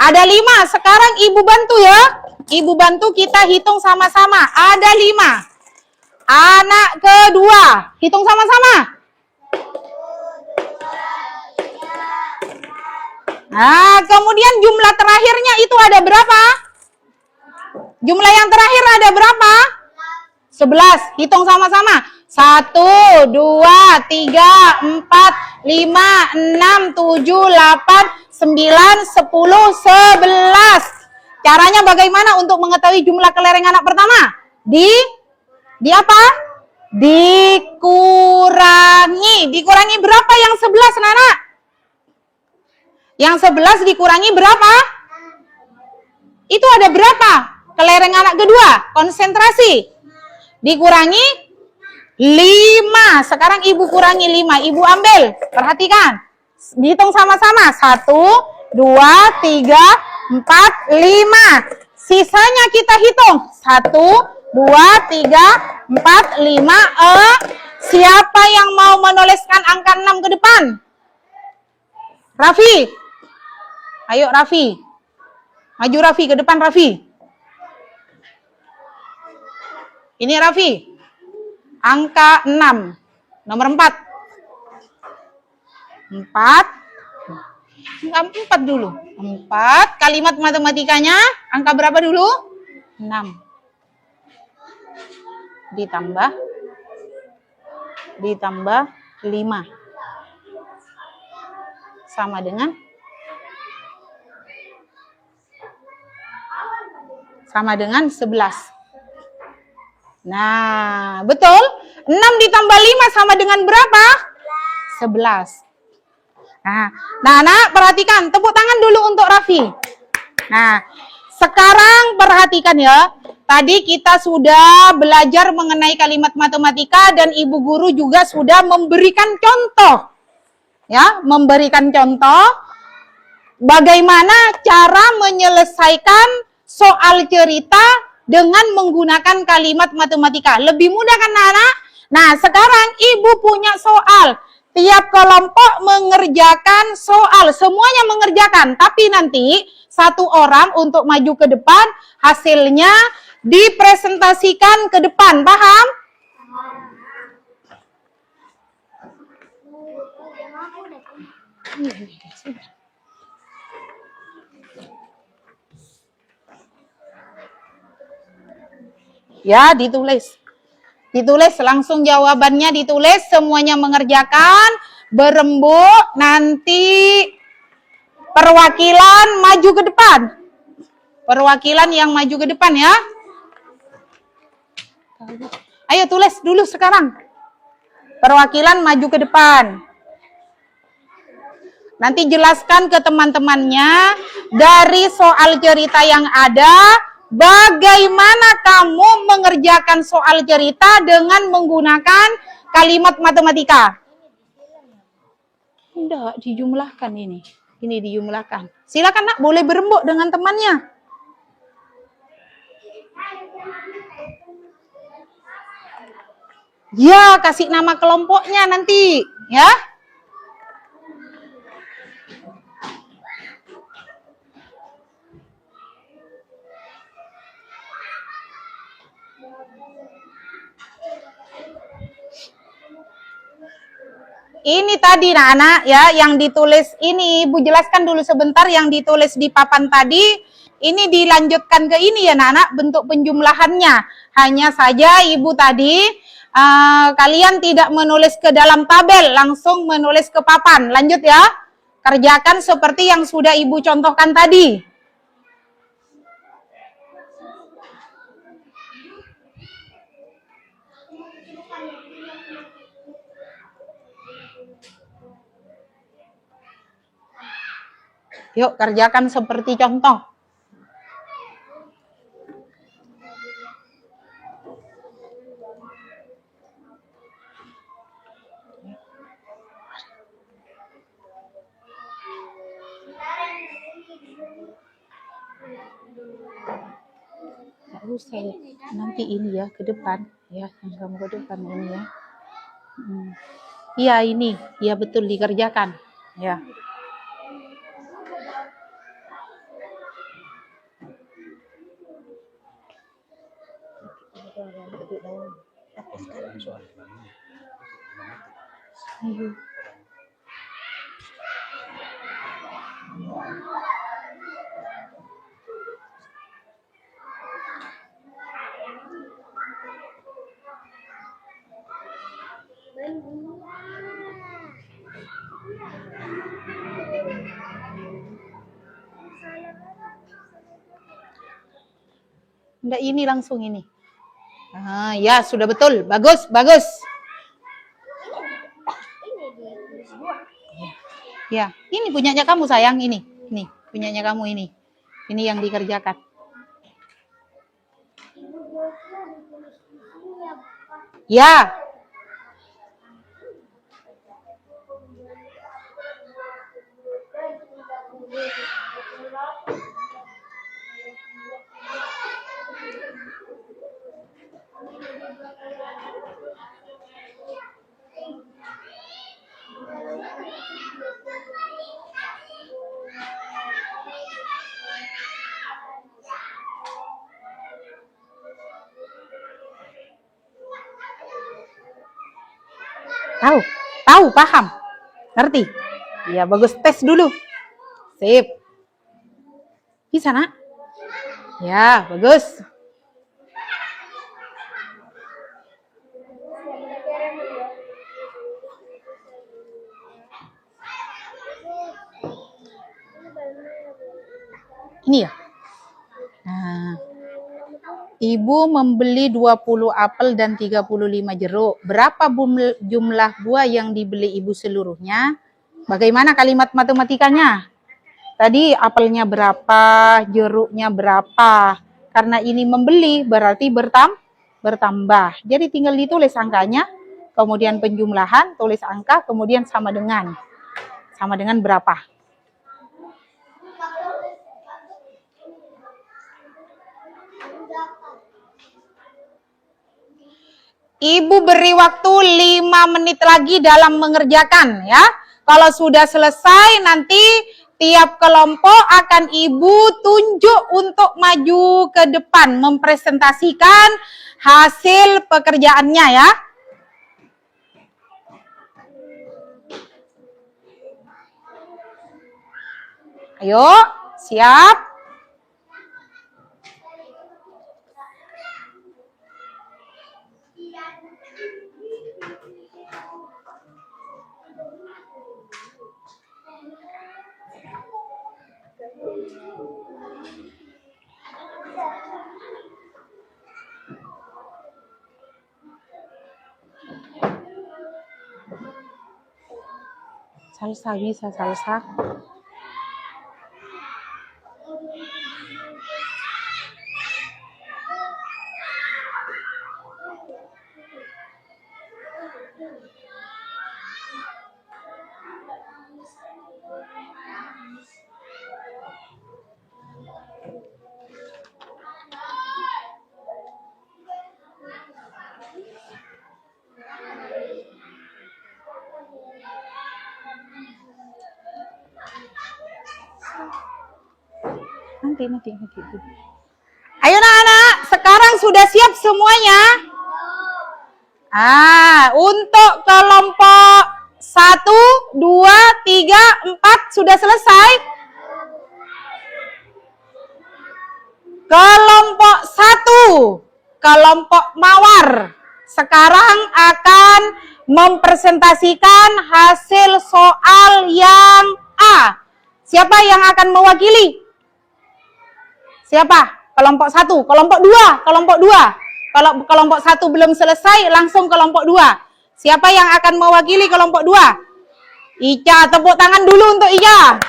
5. Ada 5. Sekarang ibu bantu ya. Ibu bantu kita hitung sama-sama. Ada 5. Anak kedua, hitung sama-sama. Nah, kemudian jumlah terakhirnya itu ada berapa? Jumlah yang terakhir ada berapa? 11. Hitung sama-sama. 1, 2, 3, 4, 5, 6, 7, 8, 9, 10, 11. Caranya bagaimana untuk mengetahui jumlah kelereng anak pertama? Di apa? Dikurangi. Dikurangi berapa yang 11, Nana? Yang 11 dikurangi berapa? Itu ada berapa? Kelereng anak kedua. Konsentrasi. Dikurangi 5. Sekarang ibu kurangi 5. Ibu ambil. Perhatikan. Dihitung sama-sama. 1, 2, 3, 4, 5. Sisanya kita hitung. 1, 2, 3, 4, 5. Siapa yang mau menuliskan angka 6 ke depan? Raffi. Ayo Raffi. Maju Raffi ke depan Raffi. Ini Raffi. Angka 6. Nomor 4. 4 dulu. 4. Kalimat matematikanya angka berapa dulu? 6. Ditambah 5. Sama dengan 11. Nah, betul? 6 ditambah 5 sama dengan berapa? 11. Nah, Nak, perhatikan. Tepuk tangan dulu untuk Raffi. Nah, sekarang perhatikan ya. Tadi kita sudah belajar mengenai kalimat matematika dan ibu guru juga sudah memberikan contoh. Ya, memberikan contoh bagaimana cara menyelesaikan soal cerita dengan menggunakan kalimat matematika. Lebih mudah kan, anak? Nah, sekarang ibu punya soal. Tiap kelompok mengerjakan soal. Semuanya mengerjakan. Tapi nanti satu orang untuk maju ke depan, hasilnya dipresentasikan ke depan. Paham? Ya, ditulis. Ditulis langsung jawabannya ditulis, semuanya mengerjakan, berembuk, nanti perwakilan maju ke depan. Perwakilan yang maju ke depan ya. Ayo tulis dulu sekarang. Perwakilan maju ke depan. Nanti jelaskan ke teman-temannya dari soal cerita yang ada, bagaimana kamu mengerjakan soal cerita dengan menggunakan kalimat matematika. Enggak, dijumlahkan ini. Ini dijumlahkan. Silakan nak, boleh berembuk dengan temannya. Ya, kasih nama kelompoknya nanti, ya. Ini tadi anak ya yang ditulis ini Ibu jelaskan dulu sebentar yang ditulis di papan tadi ini dilanjutkan ke ini ya anak bentuk penjumlahannya. Hanya saja Ibu tadi kalian tidak menulis ke dalam tabel, langsung menulis ke papan. Lanjut ya. Kerjakan seperti yang sudah Ibu contohkan tadi. Yuk kerjakan seperti contoh. Nggak usah nanti ini ya ke depan ya yang kamu ke depan ini ya. Iya ini, iya betul dikerjakan ya. Ayo. Enggak ini langsung ini. Ya sudah betul, bagus, bagus. Ya, ini punyanya kamu sayang ini punyanya kamu ini yang dikerjakan. Ya. Tahu, paham, ngerti? Ya bagus, tes dulu. Sip. Bisa nak? Ya bagus. Ini ya. Nah, Ibu membeli 20 apel dan 35 jeruk. Berapa jumlah buah yang dibeli Ibu seluruhnya? Bagaimana kalimat matematikanya? Tadi apelnya berapa, jeruknya berapa. Karena ini membeli berarti bertambah. Jadi tinggal ditulis angkanya, kemudian penjumlahan, tulis angka, kemudian sama dengan berapa. Ibu beri waktu 5 menit lagi dalam mengerjakan ya. Kalau sudah selesai nanti tiap kelompok akan Ibu tunjuk untuk maju ke depan mempresentasikan hasil pekerjaannya ya. Ayo, siap? Salsa bisa, salsa. nanti. Ayo anak-anak, sekarang sudah siap semuanya? Untuk kelompok 1, 2, 3, 4 sudah selesai? Kelompok 1, kelompok mawar, sekarang akan mempresentasikan hasil soal yang A. Siapa yang akan mewakili? Siapa? Kelompok 1, kelompok 2, kelompok 2. Kalau kelompok 1 belum selesai, langsung kelompok 2. Siapa yang akan mewakili kelompok 2? Ica, tepuk tangan dulu untuk Ica.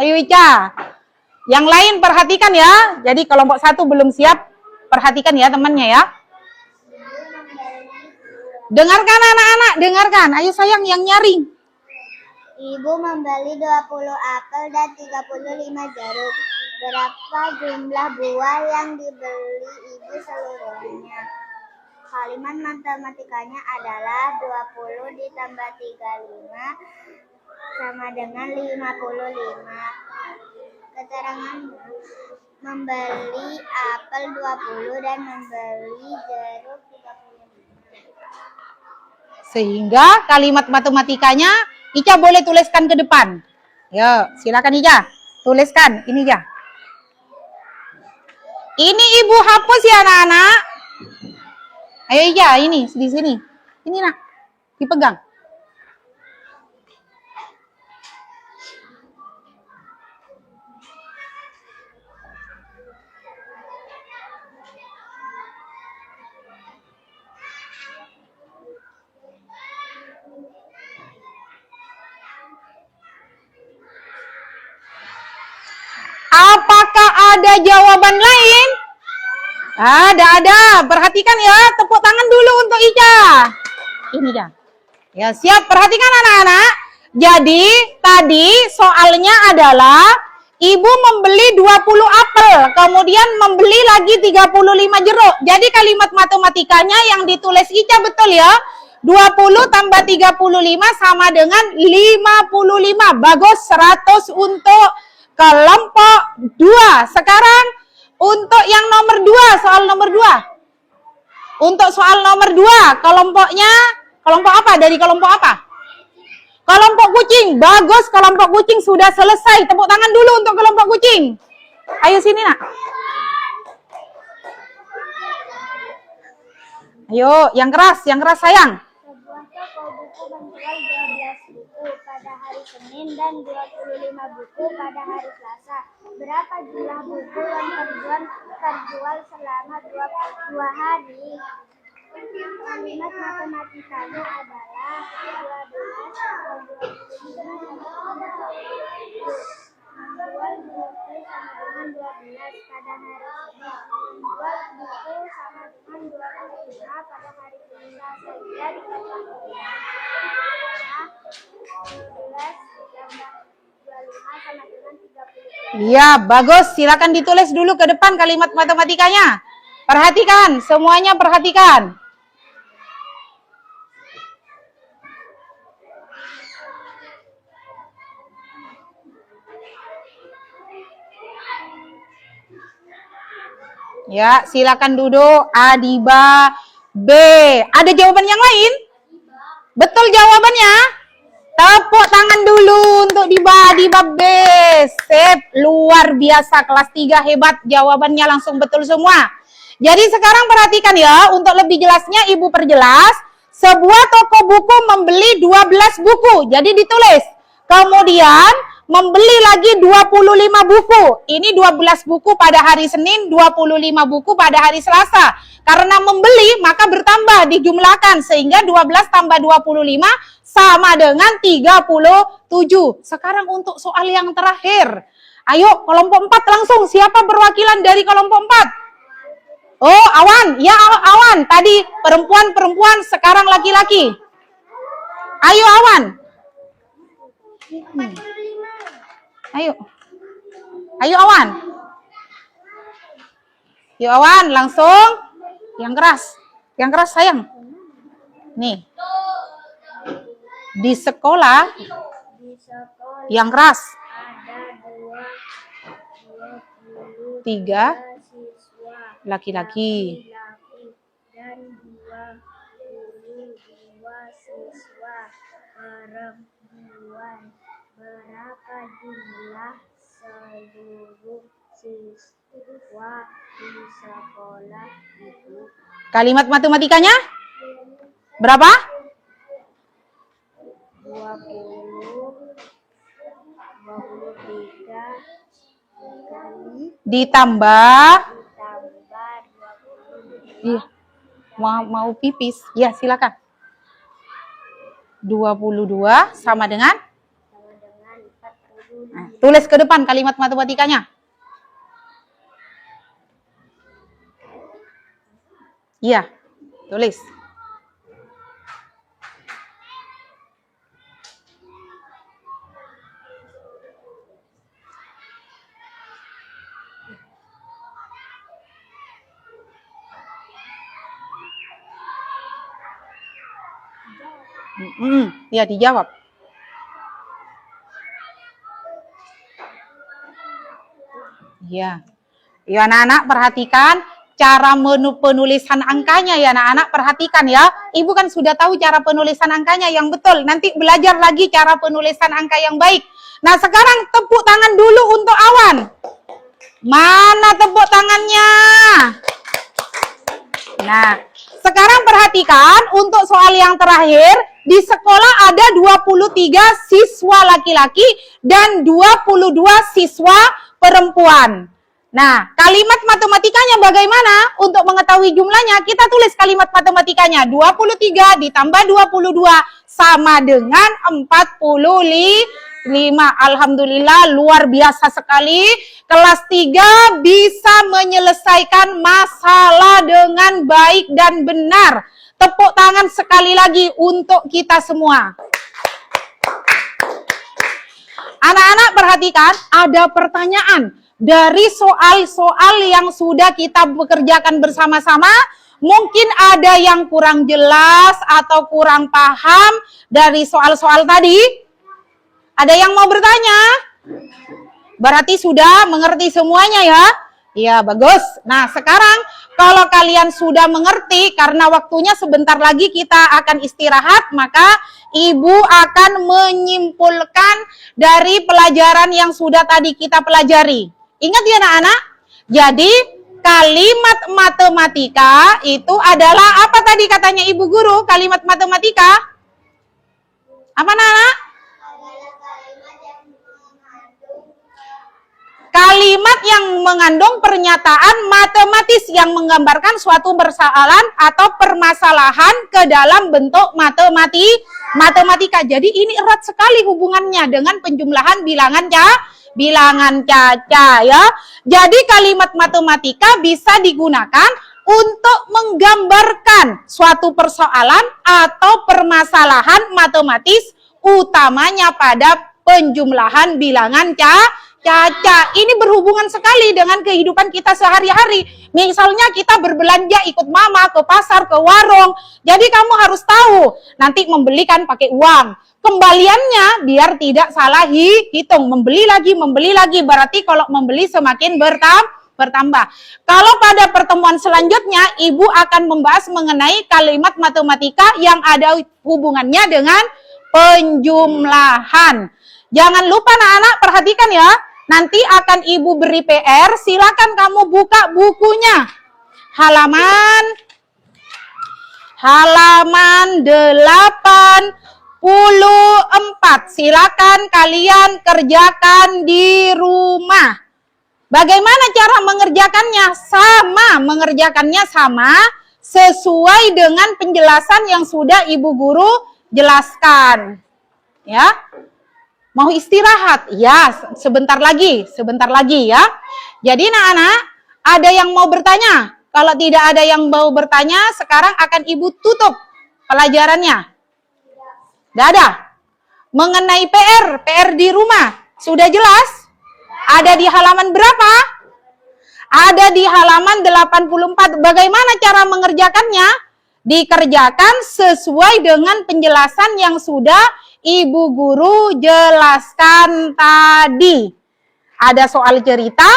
Ayo Ica. Yang lain perhatikan ya. Jadi kelompok 1 belum siap, perhatikan ya temannya ya. Dengarkan anak-anak, dengarkan. Ayo sayang yang nyaring. Ibu membeli 20 apel dan 35 jeruk. Berapa jumlah buah yang dibeli ibu seluruhnya? Kalimat matematikanya adalah 20 ditambah 35 sama dengan 55. Keterangannya, membeli apel 20 dan membeli jeruk 35. Sehingga kalimat matematikanya Ica boleh tuliskan ke depan. Yo, silakan Ica. Tuliskan, ini ya. Ini ibu hapus ya anak-anak. Ayo Ica, ini di sini. Ini nak, dipegang. Apakah ada jawaban lain? Ada. Perhatikan ya, tepuk tangan dulu untuk Ica. Ini ya. Ya, siap. Perhatikan anak-anak. Jadi, tadi soalnya adalah ibu membeli 20 apel, kemudian membeli lagi 35 jeruk. Jadi kalimat matematikanya yang ditulis Ica betul ya. 20 tambah 35 sama dengan 55. Bagus, 100 untuk kelompok 2. Sekarang untuk yang nomor 2, soal nomor 2. Untuk soal nomor 2, kelompoknya, kelompok apa? Dari kelompok apa? Kelompok kucing. Bagus, kelompok kucing sudah selesai. Tepuk tangan dulu untuk kelompok kucing. Ayo sini nak. Ayo, yang keras sayang. Sebuah toko buku menjual 12 buku pada hari Senin dan 25 buku pada hari Selasa. Berapa jumlah buku yang terjual selama 22 hari? Kalimat matematikanya adalah 12 menjual buku sama dengan 12 pada hari Senin. Menjual buku sama dengan 25 pada hari Selasa. Sehingga dikatakan 12 ditambah 25 sama dengan 30. Iya, bagus. Silakan ditulis dulu ke depan kalimat matematikanya. Perhatikan, semuanya perhatikan. Ya, silakan duduk. Adiba B. Ada jawaban yang lain? Betul jawabannya? Tepuk tangan dulu untuk Adiba B. Sip, luar biasa. Kelas 3 hebat. Jawabannya langsung betul semua. Jadi sekarang perhatikan ya. Untuk lebih jelasnya Ibu perjelas. Sebuah toko buku membeli 12 buku. Jadi ditulis. Kemudian membeli lagi 25 buku. Ini 12 buku pada hari Senin, 25 buku pada hari Selasa. Karena membeli, maka bertambah, dijumlahkan. Sehingga 12 tambah 25 sama dengan 37. Sekarang untuk soal yang terakhir. Ayo, kelompok 4 langsung. Siapa perwakilan dari kelompok 4? Oh, Awan. Ya, Awan. Tadi perempuan-perempuan, sekarang laki-laki. Ayo, Awan. Ayo. Ayo Awan. Yuk Awan, langsung. Yang keras. Yang keras sayang. Nih. Di sekolah. Yang keras. 3 siswa laki-laki. laki-laki dan 22 siswa perempuan. Berapa jumlah seluruh siswa di sekolah itu? Kalimat matematikanya berapa? 23 kali Ditambah, ditambah 22 iya, mau pipis. Ya, silakan. 22 sama dengan? sama dengan 45. Nah, tulis ke depan kalimat matematikanya. Iya, tulis. Ya, dijawab. Ya. Ya, anak-anak perhatikan cara penulisan angkanya ya, anak-anak perhatikan ya. Ibu kan sudah tahu cara penulisan angkanya yang betul. Nanti belajar lagi cara penulisan angka yang baik. Nah, sekarang tepuk tangan dulu untuk Awan. Mana tepuk tangannya? Nah, sekarang perhatikan untuk soal yang terakhir. Di sekolah ada 23 siswa laki-laki dan 22 siswa perempuan. Nah, kalimat matematikanya bagaimana? Untuk mengetahui jumlahnya, kita tulis kalimat matematikanya. 23 ditambah 22 sama dengan 45. Alhamdulillah, luar biasa sekali. Kelas 3 bisa menyelesaikan masalah dengan baik dan benar. Tepuk tangan sekali lagi untuk kita semua. Anak-anak perhatikan, ada pertanyaan. Dari soal-soal yang sudah kita bekerjakan bersama-sama, mungkin ada yang kurang jelas atau kurang paham dari soal-soal tadi. Ada yang mau bertanya? Berarti sudah mengerti semuanya ya? Iya, bagus. Nah, sekarang kalau kalian sudah mengerti, karena waktunya sebentar lagi kita akan istirahat, maka Ibu akan menyimpulkan dari pelajaran yang sudah tadi kita pelajari. Ingat ya anak-anak? Jadi, kalimat matematika itu adalah apa tadi katanya Ibu Guru? Kalimat matematika? Apa anak-anak? Kalimat yang mengandung pernyataan matematis yang menggambarkan suatu persoalan atau permasalahan ke dalam bentuk matematika. Jadi ini erat sekali hubungannya dengan penjumlahan bilangan caca ya. Jadi kalimat matematika bisa digunakan untuk menggambarkan suatu persoalan atau permasalahan matematis, utamanya pada penjumlahan bilangan caca. Ini berhubungan sekali dengan kehidupan kita sehari-hari. Misalnya kita berbelanja ikut mama ke pasar, ke warung. Jadi kamu harus tahu, nanti membelikan pakai uang. Kembaliannya biar tidak salah hitung. Membeli lagi. Berarti kalau membeli semakin bertambah. Kalau pada pertemuan selanjutnya, Ibu akan membahas mengenai kalimat matematika yang ada hubungannya dengan penjumlahan. Jangan lupa anak-anak perhatikan ya. Nanti akan Ibu beri PR, silakan kamu buka bukunya. Halaman 84. Silakan kalian kerjakan di rumah. Bagaimana cara mengerjakannya? Mengerjakannya sama sesuai dengan penjelasan yang sudah Ibu Guru jelaskan. Ya. Mau istirahat? Ya, sebentar lagi ya. Jadi anak-anak, ada yang mau bertanya? Kalau tidak ada yang mau bertanya, sekarang akan Ibu tutup pelajarannya. Tidak ada. Mengenai PR di rumah, sudah jelas? Ada di halaman berapa? Ada di halaman 84. Bagaimana cara mengerjakannya? Dikerjakan sesuai dengan penjelasan yang sudah Ibu Guru jelaskan tadi. Ada soal cerita,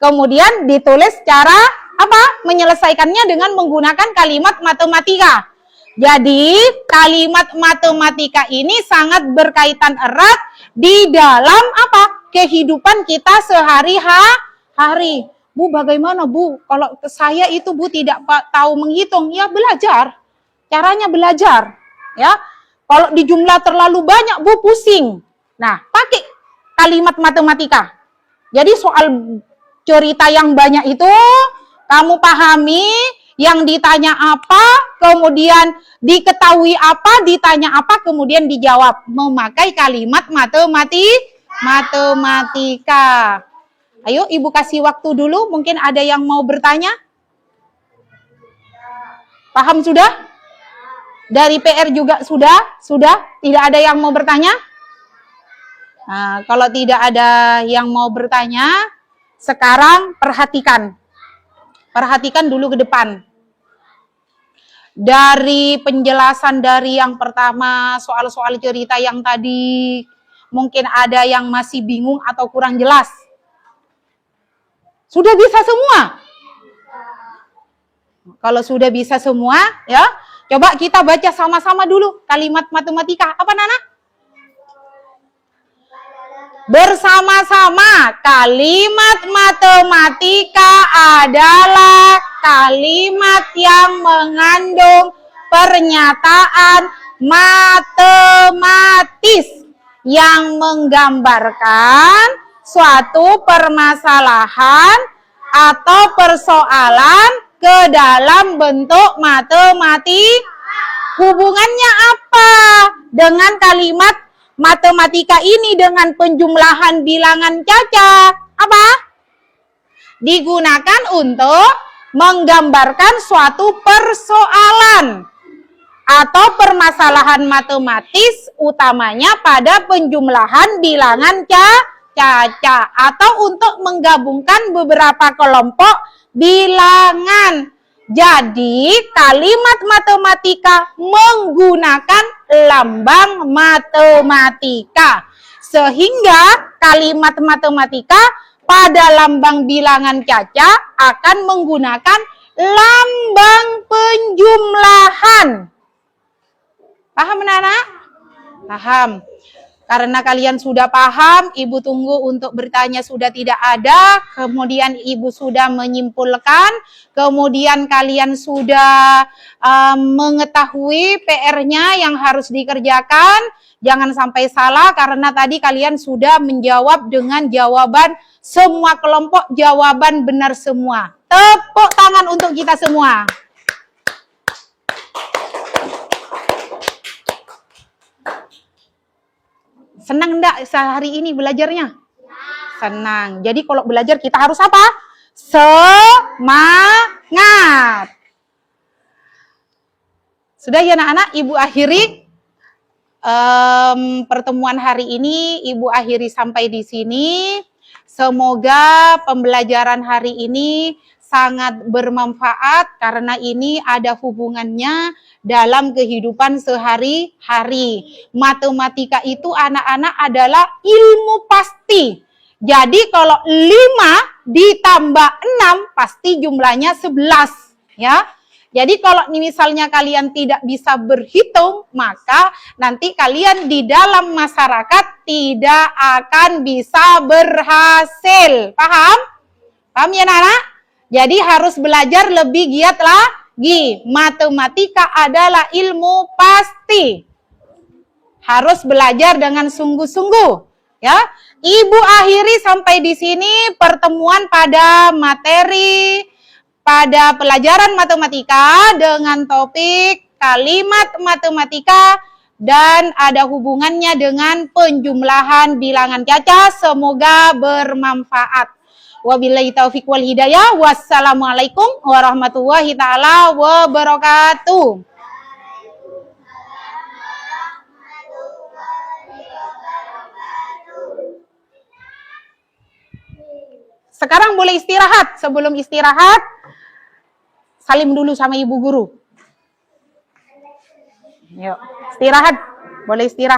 Kemudian ditulis cara apa? Menyelesaikannya dengan menggunakan kalimat matematika. Jadi kalimat matematika ini sangat berkaitan erat di dalam apa? Kehidupan kita sehari-hari. Bu, bagaimana Bu? Kalau saya itu Bu tidak tahu menghitung, ya belajar. Caranya belajar, ya. Kalau di jumlah terlalu banyak Bu pusing. Nah, pakai kalimat matematika. Jadi soal cerita yang banyak itu kamu pahami, yang ditanya apa, kemudian diketahui apa, ditanya apa, kemudian dijawab. Memakai kalimat matematika. Ayo Ibu kasih waktu dulu, mungkin ada yang mau bertanya? Paham sudah? Dari PR juga sudah? Tidak ada yang mau bertanya? Nah, kalau tidak ada yang mau bertanya, sekarang perhatikan. Perhatikan dulu ke depan. Dari penjelasan dari yang pertama, soal-soal cerita yang tadi, mungkin ada yang masih bingung atau kurang jelas. Sudah bisa semua? Kalau sudah bisa semua, ya, coba kita baca sama-sama dulu kalimat matematika. Apa Nana? Bersama-sama, kalimat matematika adalah kalimat yang mengandung pernyataan matematis yang menggambarkan suatu permasalahan atau persoalan ke dalam bentuk matematika. Hubungannya apa dengan kalimat matematika ini dengan penjumlahan bilangan cacat? Apa? Digunakan untuk menggambarkan suatu persoalan atau permasalahan matematis, utamanya pada penjumlahan bilangan cacat, atau untuk menggabungkan beberapa kelompok bilangan. Jadi kalimat matematika menggunakan lambang matematika, sehingga kalimat matematika pada lambang bilangan cacat akan menggunakan lambang penjumlahan. Paham Nana? Paham. Karena kalian sudah paham, Ibu tunggu untuk bertanya sudah tidak ada, kemudian Ibu sudah menyimpulkan, kemudian kalian sudah mengetahui PR-nya yang harus dikerjakan. Jangan sampai salah, karena tadi kalian sudah menjawab dengan jawaban semua kelompok, jawaban benar semua. Tepuk tangan untuk kita semua. Senang enggak sehari ini belajarnya? Senang. Jadi kalau belajar kita harus apa? Semangat. Sudah ya anak-anak, Ibu akhiri pertemuan hari ini. Ibu akhiri sampai di sini. Semoga pembelajaran hari ini sangat bermanfaat karena ini ada hubungannya dalam kehidupan sehari-hari. Matematika itu anak-anak adalah ilmu pasti. Jadi kalau 5 ditambah 6 pasti jumlahnya 11, ya. Jadi kalau misalnya kalian tidak bisa berhitung, maka nanti kalian di dalam masyarakat tidak akan bisa berhasil. Paham? Paham ya Nana? Jadi harus belajar lebih giat lagi. Matematika adalah ilmu pasti. Harus belajar dengan sungguh-sungguh, ya. Ibu akhiri sampai di sini pertemuan pada materi pada pelajaran matematika dengan topik kalimat matematika dan ada hubungannya dengan penjumlahan bilangan cacat. Semoga bermanfaat. Wabillahi taufiq wal hidayah. Wassalamualaikum warahmatullahi taala wabarakatuh. Sekarang boleh istirahat. Sebelum istirahat, salim dulu sama ibu guru. Yuk, istirahat. Boleh istirahat.